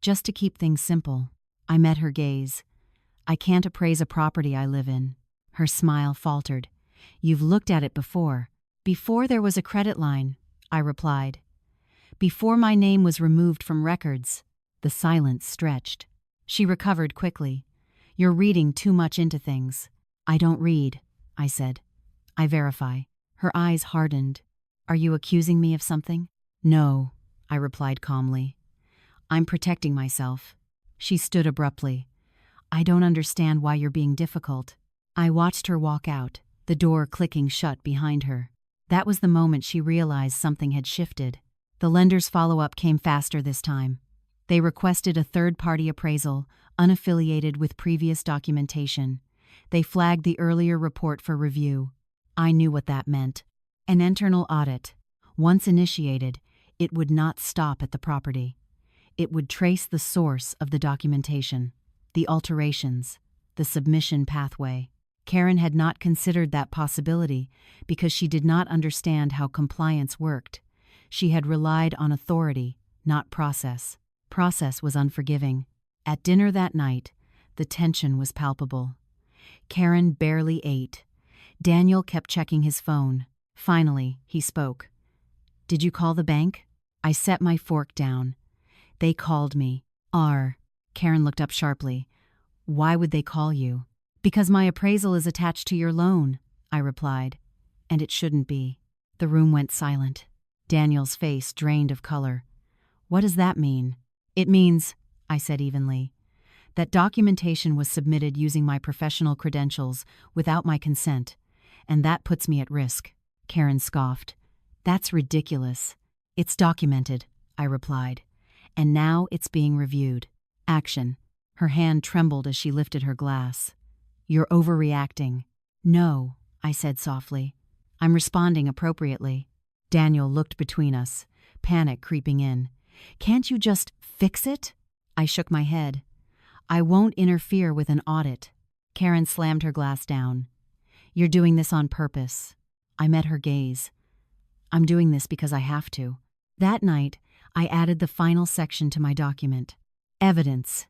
Just to keep things simple. I met her gaze. I can't appraise a property I live in. Her smile faltered. You've looked at it before. Before there was a credit line, I replied. Before my name was removed from records. The silence stretched. She recovered quickly. You're reading too much into things. I don't read, I said. I verify. Her eyes hardened. Are you accusing me of something? No, I replied calmly. I'm protecting myself. She stood abruptly. I don't understand why you're being difficult. I watched her walk out, the door clicking shut behind her. That was the moment she realized something had shifted. The lender's follow-up came faster this time. They requested a third-party appraisal, unaffiliated with previous documentation. They flagged the earlier report for review. I knew what that meant. An internal audit. Once initiated, it would not stop at the property. It would trace the source of the documentation, the alterations, the submission pathway. Karen had not considered that possibility because she did not understand how compliance worked. She had relied on authority, not process. Process was unforgiving. At dinner that night, the tension was palpable. Karen barely ate. Daniel kept checking his phone. Finally, he spoke. Did you call the bank? I set my fork down. They called me. Karen looked up sharply. Why would they call you? Because my appraisal is attached to your loan, I replied. And it shouldn't be. The room went silent. Daniel's face drained of color. What does that mean? It means, I said evenly, that documentation was submitted using my professional credentials without my consent, and that puts me at risk. Karen scoffed. That's ridiculous. It's documented, I replied, and now it's being reviewed. Action. Her hand trembled as she lifted her glass. You're overreacting. No, I said softly. I'm responding appropriately. Daniel looked between us, panic creeping in. Can't you just fix it? I shook my head. I won't interfere with an audit. Karen slammed her glass down. You're doing this on purpose. I met her gaze. I'm doing this because I have to. That night, I added the final section to my document. Evidence.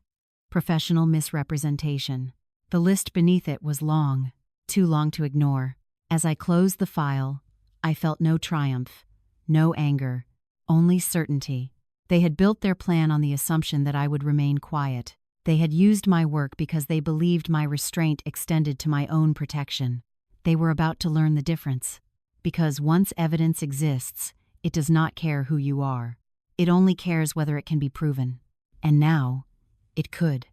Professional misrepresentation. The list beneath it was long, too long to ignore. As I closed the file, I felt no triumph, no anger, only certainty. They had built their plan on the assumption that I would remain quiet. They had used my work because they believed my restraint extended to my own protection. They were about to learn the difference. Because once evidence exists, it does not care who you are. It only cares whether it can be proven. And now, it could.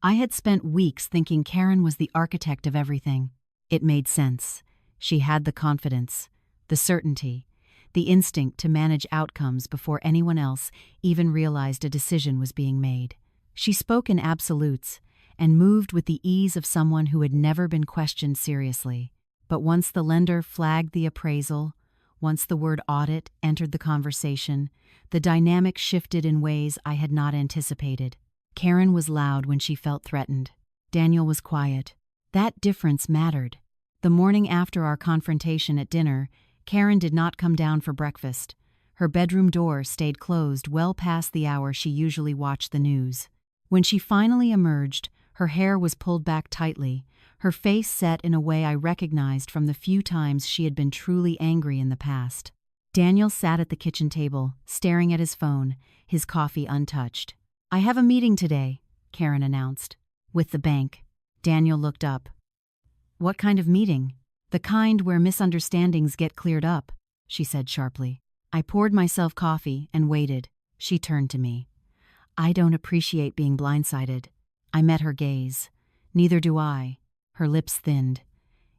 I had spent weeks thinking Karen was the architect of everything. It made sense. She had the confidence, the certainty, the instinct to manage outcomes before anyone else even realized a decision was being made. She spoke in absolutes and moved with the ease of someone who had never been questioned seriously. But once the lender flagged the appraisal, once the word audit entered the conversation, the dynamic shifted in ways I had not anticipated. Karen was loud when she felt threatened. Daniel was quiet. That difference mattered. The morning after our confrontation at dinner, Karen did not come down for breakfast. Her bedroom door stayed closed well past the hour she usually watched the news. When she finally emerged, her hair was pulled back tightly, her face set in a way I recognized from the few times she had been truly angry in the past. Daniel sat at the kitchen table, staring at his phone, his coffee untouched. I have a meeting today, Karen announced. With the bank. Daniel looked up. What kind of meeting? The kind where misunderstandings get cleared up, she said sharply. I poured myself coffee and waited. She turned to me. I don't appreciate being blindsided. I met her gaze. Neither do I. Her lips thinned.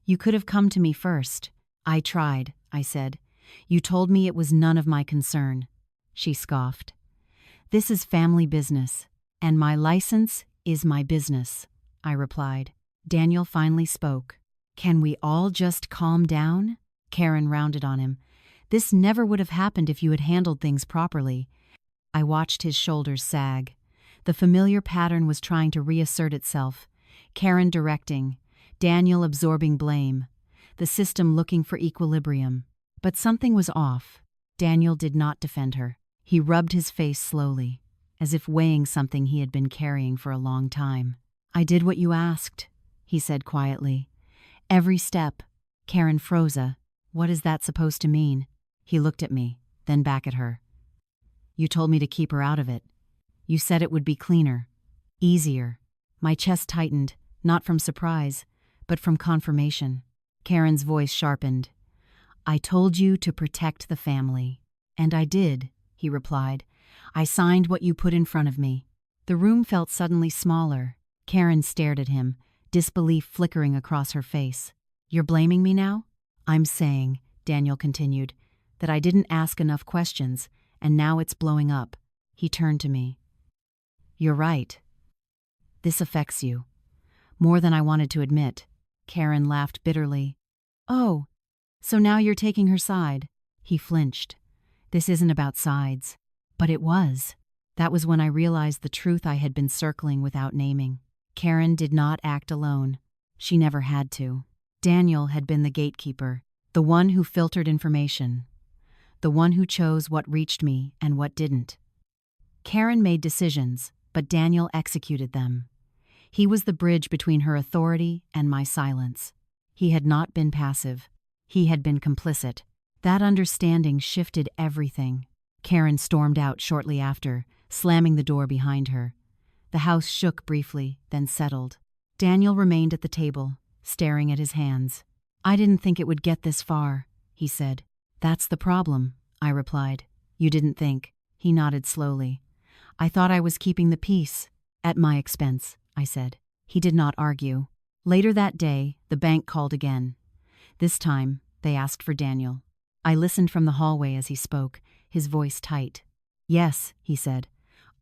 You could have come to me first. I tried, I said. You told me it was none of my concern. She scoffed. This is family business, and my license is my business, I replied. Daniel finally spoke. Can we all just calm down? Karen rounded on him. This never would have happened if you had handled things properly. I watched his shoulders sag. The familiar pattern was trying to reassert itself. Karen directing, Daniel absorbing blame, the system looking for equilibrium. But something was off. Daniel did not defend her. He rubbed his face slowly, as if weighing something he had been carrying for a long time. "I did what you asked," he said quietly. "Every step." Karen froze. "What is that supposed to mean?" He looked at me, then back at her. "You told me to keep her out of it. You said it would be cleaner, easier." My chest tightened, not from surprise, but from confirmation. Karen's voice sharpened. "I told you to protect the family." "And I did," he replied. "I signed what you put in front of me." The room felt suddenly smaller. Karen stared at him, disbelief flickering across her face. "You're blaming me now?" "I'm saying," Daniel continued, "that I didn't ask enough questions, and now it's blowing up." He turned to me. "You're right. This affects you. More than I wanted to admit." Karen laughed bitterly. "Oh, so now you're taking her side." He flinched. "This isn't about sides." But it was. That was when I realized the truth I had been circling without naming. Karen did not act alone. She never had to. Daniel had been the gatekeeper, the one who filtered information, the one who chose what reached me and what didn't. Karen made decisions, but Daniel executed them. He was the bridge between her authority and my silence. He had not been passive. He had been complicit. That understanding shifted everything. Karen stormed out shortly after, slamming the door behind her. The house shook briefly, then settled. Daniel remained at the table, staring at his hands. "I didn't think it would get this far," he said. "That's the problem," I replied. "You didn't think." He nodded slowly. "I thought I was keeping the peace." "At my expense," I said. He did not argue. Later that day, the bank called again. This time, they asked for Daniel. I listened from the hallway as he spoke, his voice tight. "Yes," he said.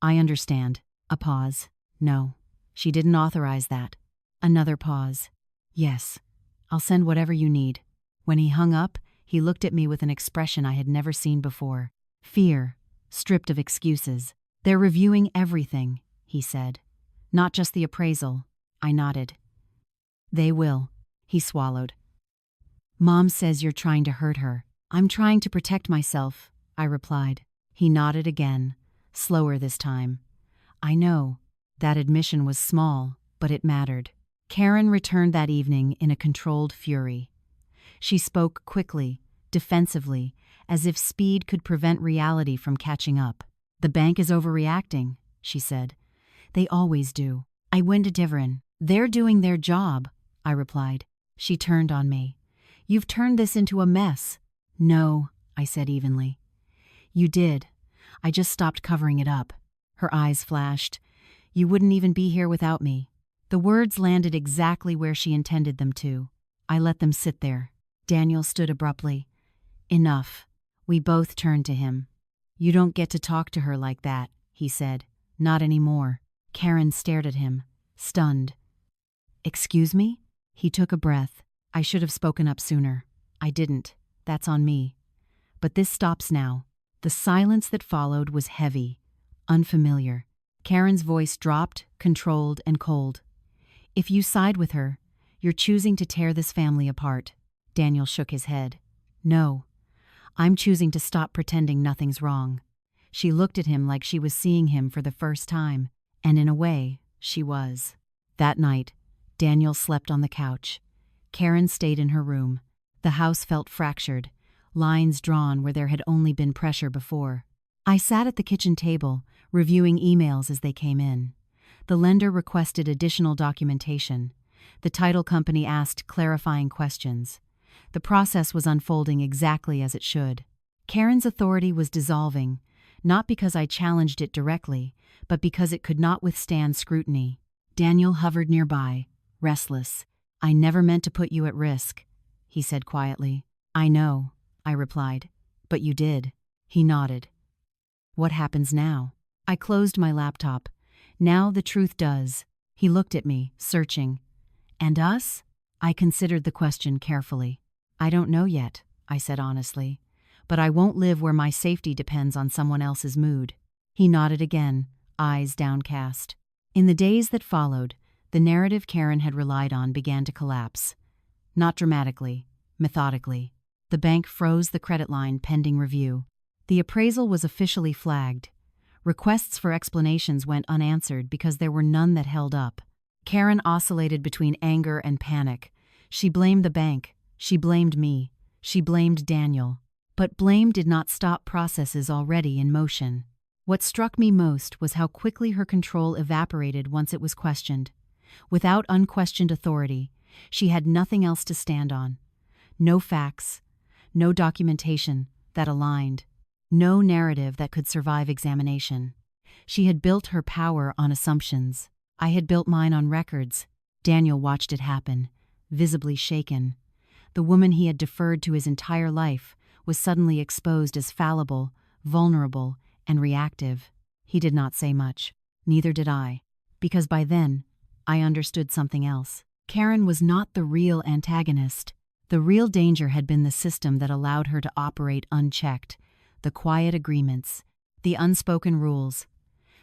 "I understand." A pause. "No, she didn't authorize that." Another pause. "Yes, I'll send whatever you need." When he hung up, he looked at me with an expression I had never seen before. Fear, stripped of excuses. "They're reviewing everything," he said. "Not just the appraisal." I nodded. "They will." He swallowed. "Mom says you're trying to hurt her." "I'm trying to protect myself," I replied. He nodded again, slower this time. "I know." That admission was small, but it mattered. Karen returned that evening in a controlled fury. She spoke quickly, defensively, as if speed could prevent reality from catching up. "The bank is overreacting," she said. "They always do." I went to Divrin. "They're doing their job," I replied. She turned on me. "You've turned this into a mess." "No," I said evenly. "You did. I just stopped covering it up." Her eyes flashed. "You wouldn't even be here without me." The words landed exactly where she intended them to. I let them sit there. Daniel stood abruptly. "Enough." We both turned to him. "You don't get to talk to her like that," he said. "Not anymore." Karen stared at him, stunned. "Excuse me?" He took a breath. "I should have spoken up sooner. I didn't. That's on me. But this stops now." The silence that followed was heavy, unfamiliar. Karen's voice dropped, controlled and cold. "If you side with her, you're choosing to tear this family apart." Daniel shook his head. "No. I'm choosing to stop pretending nothing's wrong." She looked at him like she was seeing him for the first time, and in a way, she was. That night, Daniel slept on the couch. Karen stayed in her room. The house felt fractured, lines drawn where there had only been pressure before. I sat at the kitchen table, reviewing emails as they came in. The lender requested additional documentation. The title company asked clarifying questions. The process was unfolding exactly as it should. Karen's authority was dissolving, not because I challenged it directly, but because it could not withstand scrutiny. Daniel hovered nearby, restless. "I never meant to put you at risk," he said quietly. "I know," I replied. "But you did." He nodded. "What happens now?" I closed my laptop. "Now the truth does." He looked at me, searching. "And us?" I considered the question carefully. "I don't know yet," I said honestly. "But I won't live where my safety depends on someone else's mood." He nodded again, eyes downcast. In the days that followed, the narrative Karen had relied on began to collapse. Not dramatically, methodically. The bank froze the credit line pending review. The appraisal was officially flagged. Requests for explanations went unanswered because there were none that held up. Karen oscillated between anger and panic. She blamed the bank. She blamed me. She blamed Daniel. But blame did not stop processes already in motion. What struck me most was how quickly her control evaporated once it was questioned. Without unquestioned authority, she had nothing else to stand on. No facts, no documentation that aligned, no narrative that could survive examination. She had built her power on assumptions. I had built mine on records. Daniel watched it happen, visibly shaken. The woman he had deferred to his entire life was suddenly exposed as fallible, vulnerable, and reactive. He did not say much. Neither did I. Because by then, I understood something else. Karen was not the real antagonist. The real danger had been the system that allowed her to operate unchecked, the quiet agreements, the unspoken rules,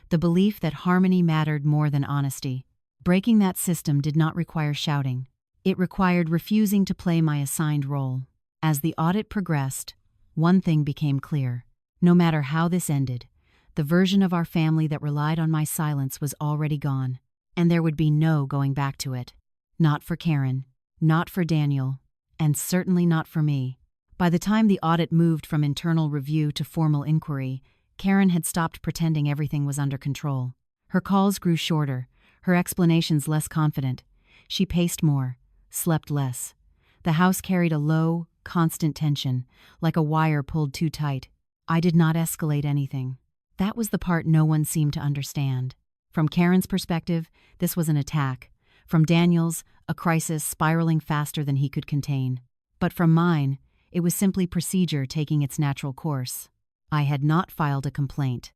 the belief that harmony mattered more than honesty. Breaking that system did not require shouting. It required refusing to play my assigned role. As the audit progressed, one thing became clear. No matter how this ended, the version of our family that relied on my silence was already gone, and there would be no going back to it. Not for Karen, not for Daniel, and certainly not for me. By the time the audit moved from internal review to formal inquiry, Karen had stopped pretending everything was under control. Her calls grew shorter, her explanations less confident. She paced more, slept less. The house carried a low, constant tension, like a wire pulled too tight. I did not escalate anything. That was the part no one seemed to understand. From Karen's perspective, this was an attack. From Daniel's, a crisis spiraling faster than he could contain. But from mine, it was simply procedure taking its natural course. I had not filed a complaint.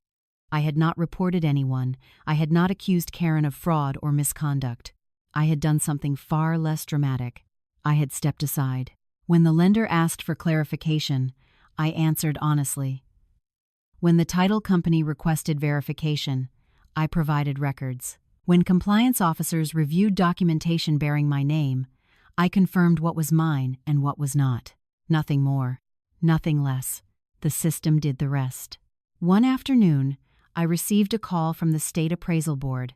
I had not reported anyone. I had not accused Karen of fraud or misconduct. I had done something far less dramatic. I had stepped aside. When the lender asked for clarification, I answered honestly. When the title company requested verification, I provided records. When compliance officers reviewed documentation bearing my name, I confirmed what was mine and what was not. Nothing more, nothing less. The system did the rest. One afternoon, I received a call from the State Appraisal Board.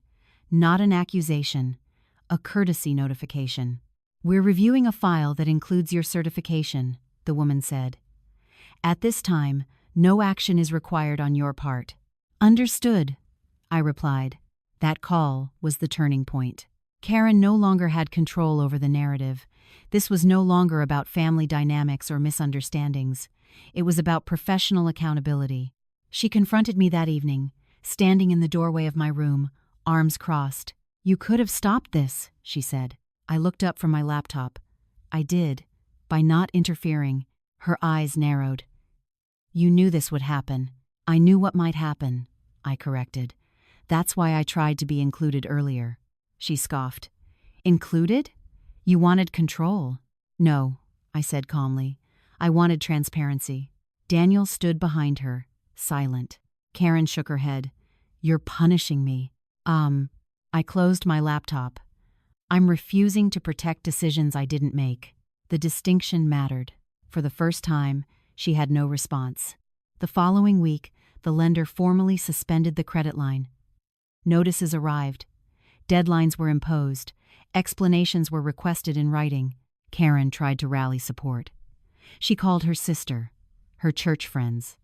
Not an accusation, a courtesy notification. "We're reviewing a file that includes your certification," the woman said. "At this time, no action is required on your part." "Understood," I replied. That call was the turning point. Karen no longer had control over the narrative. This was no longer about family dynamics or misunderstandings. It was about professional accountability. She confronted me that evening, standing in the doorway of my room, arms crossed. "You could have stopped this," she said. I looked up from my laptop. I did, by not interfering. Her eyes narrowed. "You knew this would happen." "I knew what might happen," I corrected. "That's why I tried to be included earlier." She scoffed. "Included? You wanted control." "No," I said calmly. "I wanted transparency." Daniel stood behind her, silent. Karen shook her head. "You're punishing me." I closed my laptop. "I'm refusing to protect decisions I didn't make." The distinction mattered. For the first time, she had no response. The following week, the lender formally suspended the credit line. Notices arrived. Deadlines were imposed. Explanations were requested in writing. Karen tried to rally support. She called her sister, her church friends,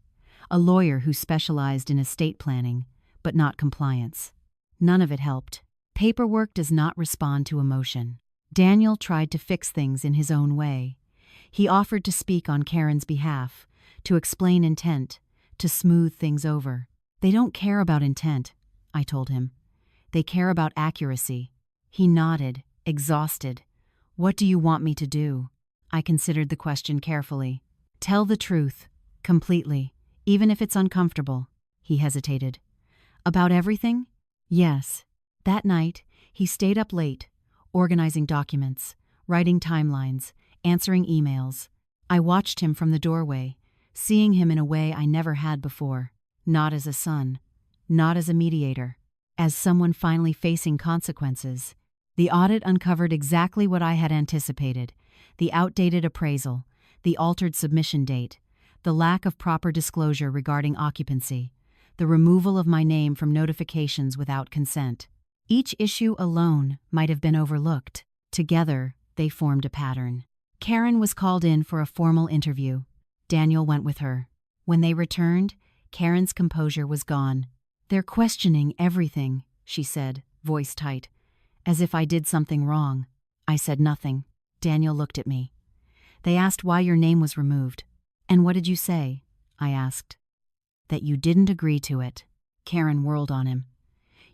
a lawyer who specialized in estate planning, but not compliance. None of it helped. Paperwork does not respond to emotion. Daniel tried to fix things in his own way. He offered to speak on Karen's behalf, to explain intent, to smooth things over. "They don't care about intent," I told him. "They care about accuracy." He nodded, exhausted. "What do you want me to do?" I considered the question carefully. "Tell the truth, completely, even if it's uncomfortable." He hesitated. "About everything?" "Yes." That night, he stayed up late, organizing documents, writing timelines, answering emails. I watched him from the doorway, seeing him in a way I never had before. Not as a son, not as a mediator, as someone finally facing consequences. The audit uncovered exactly what I had anticipated: the outdated appraisal, the altered submission date, the lack of proper disclosure regarding occupancy, the removal of my name from notifications without consent. Each issue alone might have been overlooked. Together, they formed a pattern. Karen was called in for a formal interview. Daniel went with her. When they returned, Karen's composure was gone. "They're questioning everything," she said, voice tight, "as if I did something wrong." I said nothing. Daniel looked at me. "They asked why your name was removed." "And what did you say?" I asked. "That you didn't agree to it." Karen whirled on him.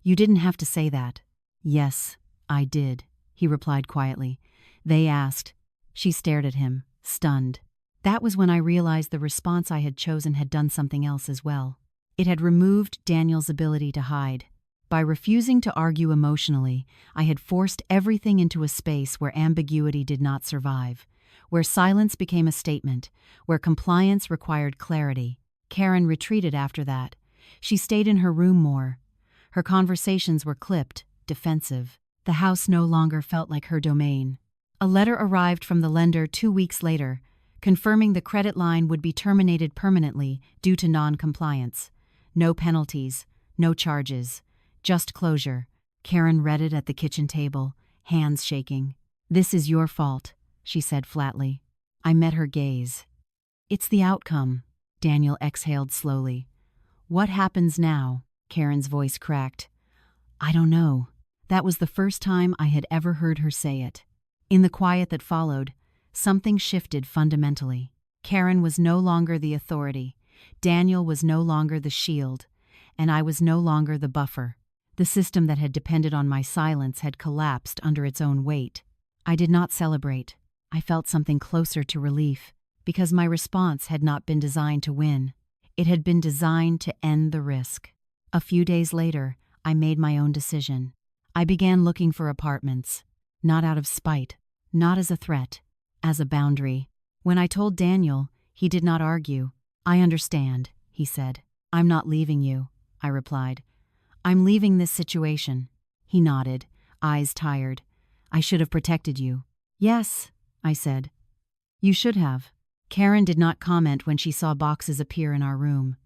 "You didn't have to say that." "Yes, I did," he replied quietly. "They asked." She stared at him, stunned. That was when I realized the response I had chosen had done something else as well. It had removed Daniel's ability to hide. By refusing to argue emotionally, I had forced everything into a space where ambiguity did not survive, where silence became a statement, where compliance required clarity. Karen retreated after that. She stayed in her room more. Her conversations were clipped, defensive. The house no longer felt like her domain. A letter arrived from the lender 2 weeks later, confirming the credit line would be terminated permanently due to non-compliance. No penalties, no charges, just closure. Karen read it at the kitchen table, hands shaking. "This is your fault," she said flatly. I met her gaze. "It's the outcome." Daniel exhaled slowly. "What happens now?" Karen's voice cracked. "I don't know." That was the first time I had ever heard her say it. In the quiet that followed, something shifted fundamentally. Karen was no longer the authority. Daniel was no longer the shield. And I was no longer the buffer. The system that had depended on my silence had collapsed under its own weight. I did not celebrate. I felt something closer to relief, because my response had not been designed to win. It had been designed to end the risk. A few days later, I made my own decision. I began looking for apartments, not out of spite, not as a threat, as a boundary. When I told Daniel, he did not argue. "I understand," he said. "I'm not leaving you," I replied. "I'm leaving this situation." He nodded, eyes tired. "I should have protected you." "Yes," I said. "You should have." Karen did not comment when she saw boxes appear in our room.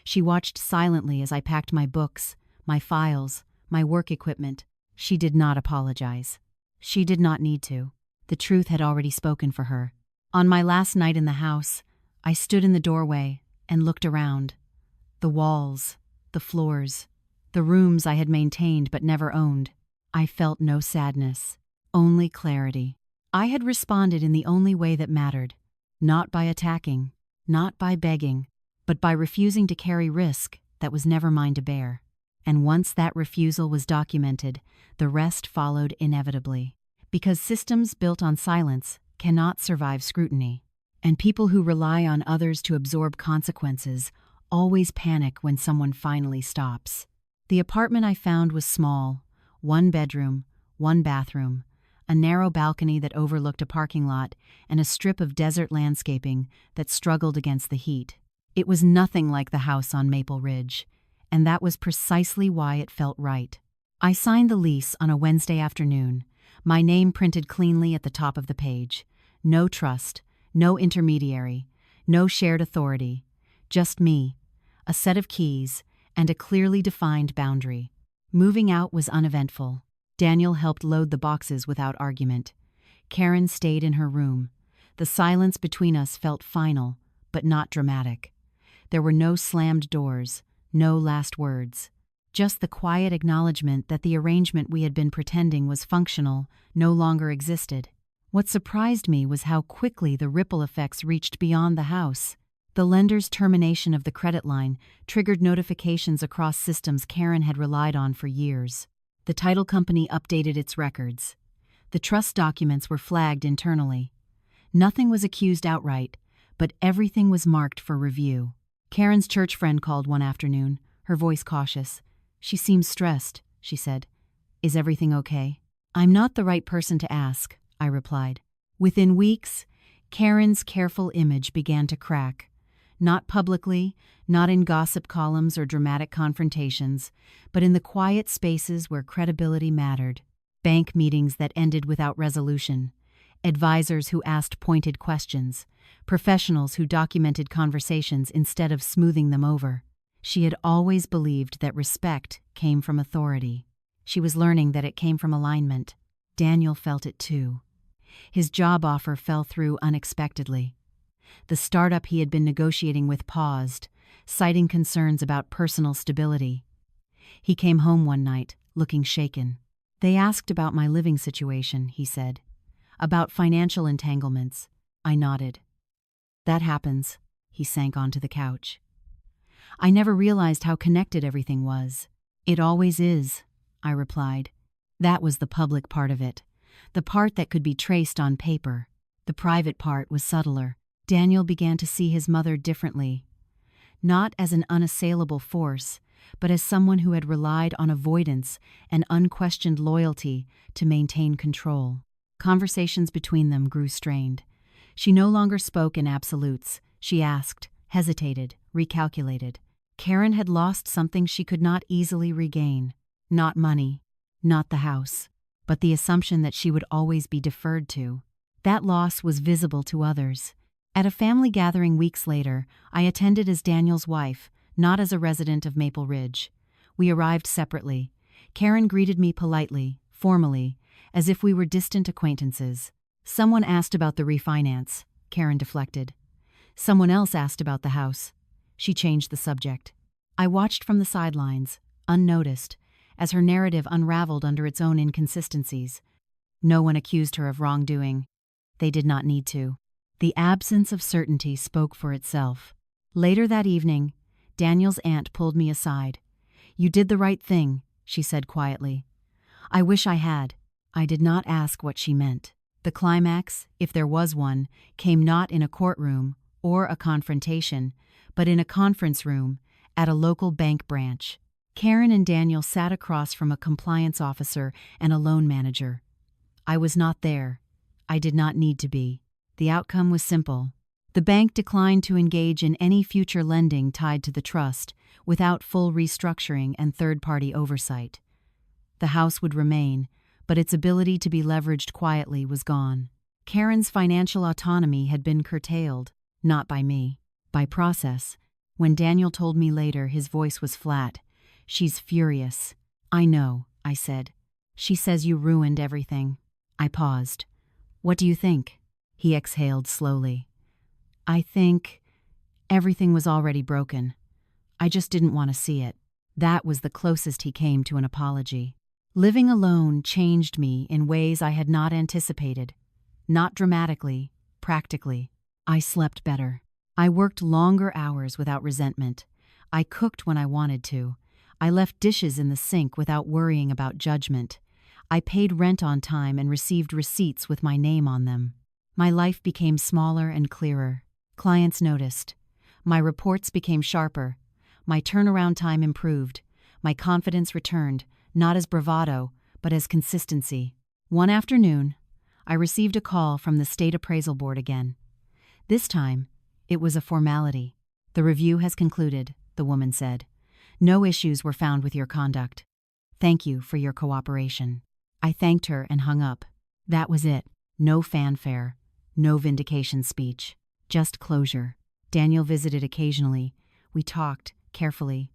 She watched silently as I packed my books, my files, my work equipment. She did not apologize. She did not need to. The truth had already spoken for her. On my last night in the house, I stood in the doorway and looked around. The walls, the floors, the rooms I had maintained but never owned. I felt no sadness, only clarity. I had responded in the only way that mattered, not by attacking, not by begging, but by refusing to carry risk that was never mine to bear. And once that refusal was documented, the rest followed inevitably. Because systems built on silence cannot survive scrutiny, and people who rely on others to absorb consequences always panic when someone finally stops. The apartment I found was small, 1 bedroom, 1 bathroom, a narrow balcony that overlooked a parking lot, and a strip of desert landscaping that struggled against the heat. It was nothing like the house on Maple Ridge, and that was precisely why it felt right. I signed the lease on a Wednesday afternoon, my name printed cleanly at the top of the page. No trust, no intermediary, no shared authority, just me, a set of keys, and a clearly defined boundary. Moving out was uneventful. Daniel helped load the boxes without argument. Karen stayed in her room. The silence between us felt final, but not dramatic. There were no slammed doors, no last words. Just the quiet acknowledgement that the arrangement we had been pretending was functional no longer existed. What surprised me was how quickly the ripple effects reached beyond the house. The lender's termination of the credit line triggered notifications across systems Karen had relied on for years. The title company updated its records. The trust documents were flagged internally. Nothing was accused outright, but everything was marked for review. Karen's church friend called one afternoon, her voice cautious. "She seems stressed," she said. "Is everything okay?" "I'm not the right person to ask," I replied. Within weeks, Karen's careful image began to crack. Not publicly, not in gossip columns or dramatic confrontations, but in the quiet spaces where credibility mattered. Bank meetings that ended without resolution, advisors who asked pointed questions, professionals who documented conversations instead of smoothing them over. She had always believed that respect came from authority. She was learning that it came from alignment. Daniel felt it too. His job offer fell through unexpectedly. The startup he had been negotiating with paused, citing concerns about personal stability. He came home one night, looking shaken. "They asked about my living situation," he said. "About financial entanglements." I nodded. "That happens." He sank onto the couch. "I never realized how connected everything was." "It always is," I replied. That was the public part of it, the part that could be traced on paper. The private part was subtler. Daniel began to see his mother differently, not as an unassailable force, but as someone who had relied on avoidance and unquestioned loyalty to maintain control. Conversations between them grew strained. She no longer spoke in absolutes. She asked, hesitated, recalculated. Karen had lost something she could not easily regain. Not money, not the house, but the assumption that she would always be deferred to. That loss was visible to others. At a family gathering weeks later, I attended as Daniel's wife, not as a resident of Maple Ridge. We arrived separately. Karen greeted me politely, formally, as if we were distant acquaintances. Someone asked about the refinance. Karen deflected. Someone else asked about the house. She changed the subject. I watched from the sidelines, unnoticed, as her narrative unraveled under its own inconsistencies. No one accused her of wrongdoing. They did not need to. The absence of certainty spoke for itself. Later that evening, Daniel's aunt pulled me aside. "You did the right thing," she said quietly. "I wish I had." I did not ask what she meant. The climax, if there was one, came not in a courtroom or a confrontation, but in a conference room at a local bank branch. Karen and Daniel sat across from a compliance officer and a loan manager. I was not there. I did not need to be. The outcome was simple. The bank declined to engage in any future lending tied to the trust without full restructuring and third-party oversight. The house would remain, but its ability to be leveraged quietly was gone. Karen's financial autonomy had been curtailed, not by me, by process. When Daniel told me later, his voice was flat. "She's furious." "I know," I said. "She says you ruined everything." I paused. "What do you think?" He exhaled slowly. "I think everything was already broken. I just didn't want to see it." That was the closest he came to an apology. Living alone changed me in ways I had not anticipated. Not dramatically, practically. I slept better. I worked longer hours without resentment. I cooked when I wanted to. I left dishes in the sink without worrying about judgment. I paid rent on time and received receipts with my name on them. My life became smaller and clearer. Clients noticed. My reports became sharper. My turnaround time improved. My confidence returned, not as bravado, but as consistency. One afternoon, I received a call from the state appraisal board again. This time, it was a formality. "The review has concluded," the woman said. "No issues were found with your conduct. Thank you for your cooperation." I thanked her and hung up. That was it. No fanfare. No vindication speech. Just closure. Daniel visited occasionally. We talked, carefully.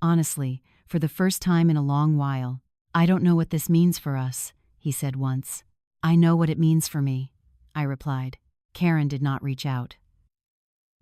Honestly, for the first time in a long while. "I don't know what this means for us," he said once. "I know what it means for me," I replied. Karen did not reach out.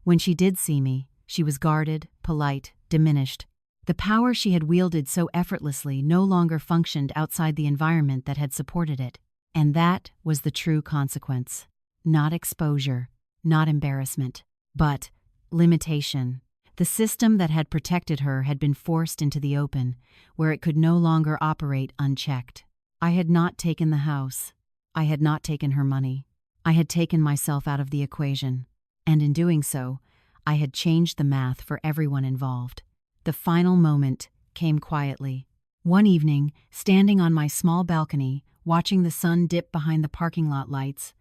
When she did see me, she was guarded, polite, diminished. The power she had wielded so effortlessly no longer functioned outside the environment that had supported it. And that was the true consequence. Not exposure, not embarrassment, but limitation. The system that had protected her had been forced into the open, where it could no longer operate unchecked. I had not taken the house. I had not taken her money. I had taken myself out of the equation. And in doing so, I had changed the math for everyone involved. The final moment came quietly. One evening, standing on my small balcony, watching the sun dip behind the parking lot lights,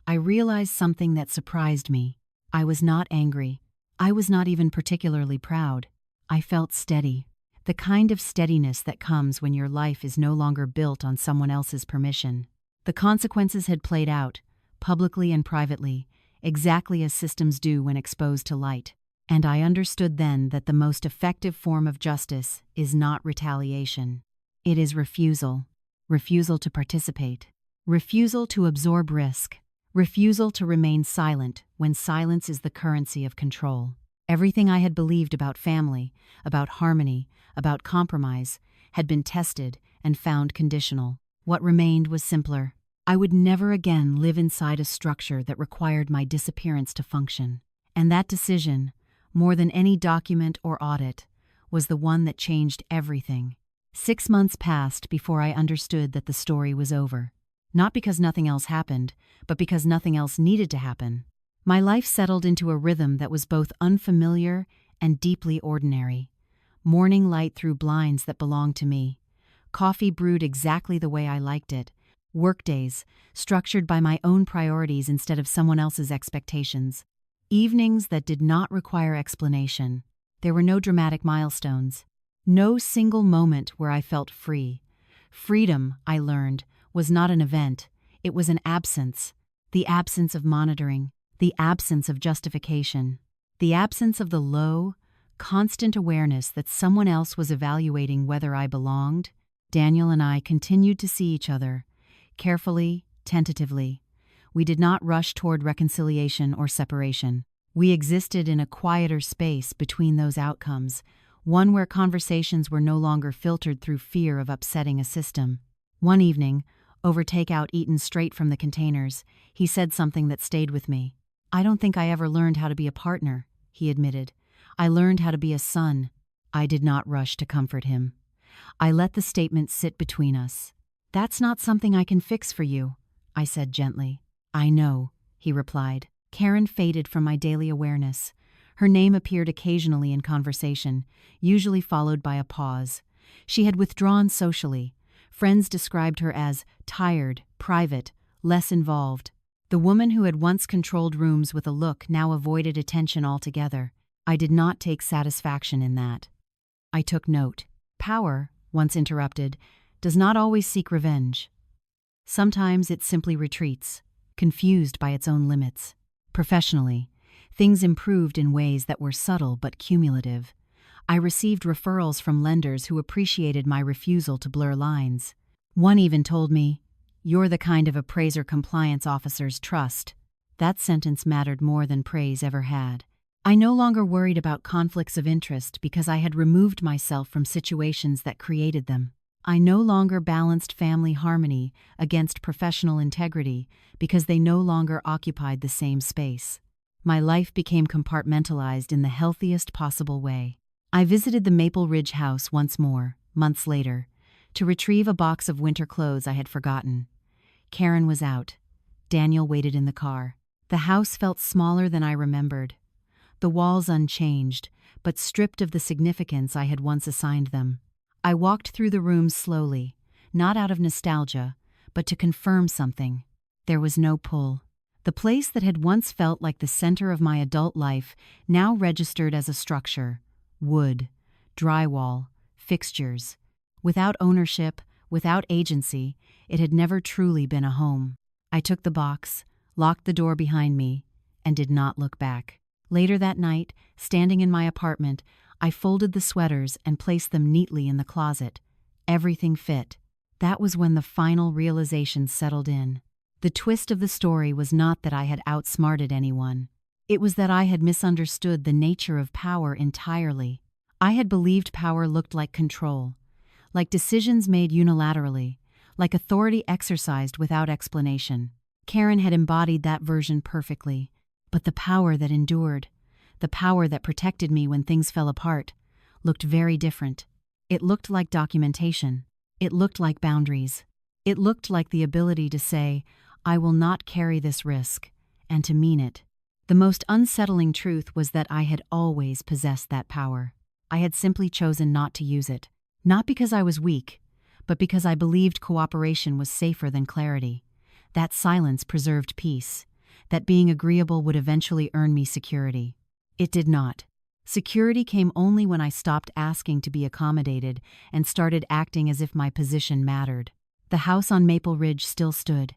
I realized something that surprised me. I was not angry. I was not even particularly proud. I felt steady. The kind of steadiness that comes when your life is no longer built on someone else's permission. The consequences had played out, publicly and privately, exactly as systems do when exposed to light. And I understood then that the most effective form of justice is not retaliation. It is refusal. Refusal to participate. Refusal to absorb risk. Refusal to remain silent when silence is the currency of control. Everything I had believed about family, about harmony, about compromise, had been tested and found conditional. What remained was simpler. I would never again live inside a structure that required my disappearance to function. And that decision, more than any document or audit, was the one that changed everything. 6 months passed before I understood that the story was over. Not because nothing else happened, but because nothing else needed to happen. My life settled into a rhythm that was both unfamiliar and deeply ordinary. Morning light through blinds that belonged to me. Coffee brewed exactly the way I liked it. Workdays, structured by my own priorities instead of someone else's expectations. Evenings that did not require explanation. There were no dramatic milestones. No single moment where I felt free. Freedom, I learned, was not an event. It was an absence. The absence of monitoring. The absence of justification. The absence of the low, constant awareness that someone else was evaluating whether I belonged. Daniel and I continued to see each other. Carefully, tentatively. We did not rush toward reconciliation or separation. We existed in a quieter space between those outcomes, one where conversations were no longer filtered through fear of upsetting a system. One evening, over takeout eaten straight from the containers, he said something that stayed with me. "I don't think I ever learned how to be a partner," he admitted. "I learned how to be a son." I did not rush to comfort him. I let the statement sit between us. "That's not something I can fix for you," I said gently. "I know," he replied. Karen faded from my daily awareness. Her name appeared occasionally in conversation, usually followed by a pause. She had withdrawn socially. Friends described her as tired, private, less involved. The woman who had once controlled rooms with a look now avoided attention altogether. I did not take satisfaction in that. I took note. Power, once interrupted, does not always seek revenge. Sometimes it simply retreats, confused by its own limits. Professionally, things improved in ways that were subtle but cumulative. I received referrals from lenders who appreciated my refusal to blur lines. One even told me, "You're the kind of appraiser compliance officers trust." That sentence mattered more than praise ever had. I no longer worried about conflicts of interest because I had removed myself from situations that created them. I no longer balanced family harmony against professional integrity because they no longer occupied the same space. My life became compartmentalized in the healthiest possible way. I visited the Maple Ridge house once more, months later, to retrieve a box of winter clothes I had forgotten. Karen was out. Daniel waited in the car. The house felt smaller than I remembered. The walls unchanged, but stripped of the significance I had once assigned them. I walked through the rooms slowly, not out of nostalgia, but to confirm something. There was no pull. The place that had once felt like the center of my adult life now registered as a structure. Wood, drywall, fixtures. Without ownership, without agency, it had never truly been a home. I took the box, locked the door behind me, and did not look back. Later that night, standing in my apartment, I folded the sweaters and placed them neatly in the closet. Everything fit. That was when the final realization settled in. The twist of the story was not that I had outsmarted anyone. It was that I had misunderstood the nature of power entirely. I had believed power looked like control, like decisions made unilaterally, like authority exercised without explanation. Karen had embodied that version perfectly. But the power that endured, the power that protected me when things fell apart, looked very different. It looked like documentation. It looked like boundaries. It looked like the ability to say, "I will not carry this risk," and to mean it. The most unsettling truth was that I had always possessed that power. I had simply chosen not to use it. Not because I was weak, but because I believed cooperation was safer than clarity. That silence preserved peace. That being agreeable would eventually earn me security. It did not. Security came only when I stopped asking to be accommodated and started acting as if my position mattered. The house on Maple Ridge still stood.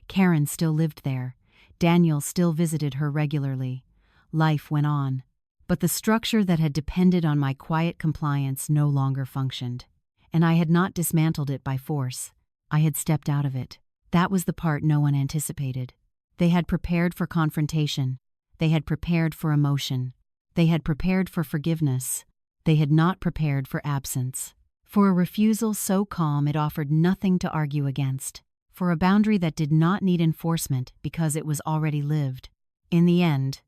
Karen still lived there, Daniel still visited her regularly. Life went on. But the structure that had depended on my quiet compliance no longer functioned. And I had not dismantled it by force. I had stepped out of it. That was the part no one anticipated. They had prepared for confrontation. They had prepared for emotion. They had prepared for forgiveness. They had not prepared for absence. For a refusal so calm it offered nothing to argue against. For a boundary that did not need enforcement because it was already lived. In the end,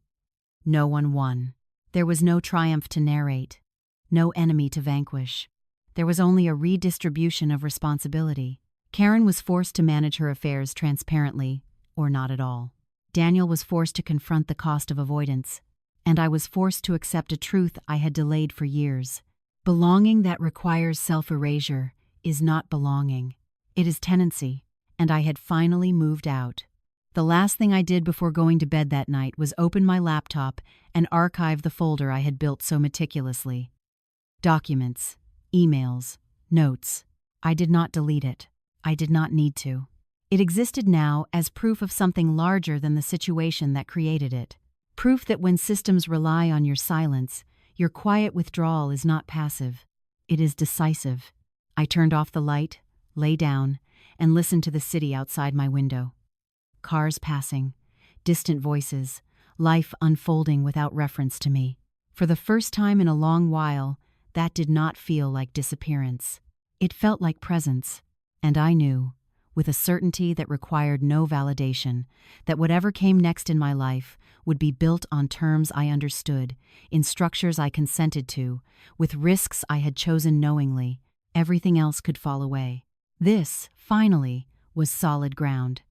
no one won. There was no triumph to narrate, no enemy to vanquish. There was only a redistribution of responsibility. Karen was forced to manage her affairs transparently, or not at all. Daniel was forced to confront the cost of avoidance, and I was forced to accept a truth I had delayed for years. Belonging that requires self-erasure is not belonging. It is tenancy, and I had finally moved out. The last thing I did before going to bed that night was open my laptop and archive the folder I had built so meticulously. Documents, emails, notes. I did not delete it. I did not need to. It existed now as proof of something larger than the situation that created it. Proof that when systems rely on your silence, your quiet withdrawal is not passive. It is decisive. I turned off the light, lay down, and listened to the city outside my window. Cars passing, distant voices, life unfolding without reference to me. For the first time in a long while, that did not feel like disappearance. It felt like presence, and I knew, with a certainty that required no validation, that whatever came next in my life would be built on terms I understood, in structures I consented to, with risks I had chosen knowingly. Everything else could fall away. This, finally, was solid ground.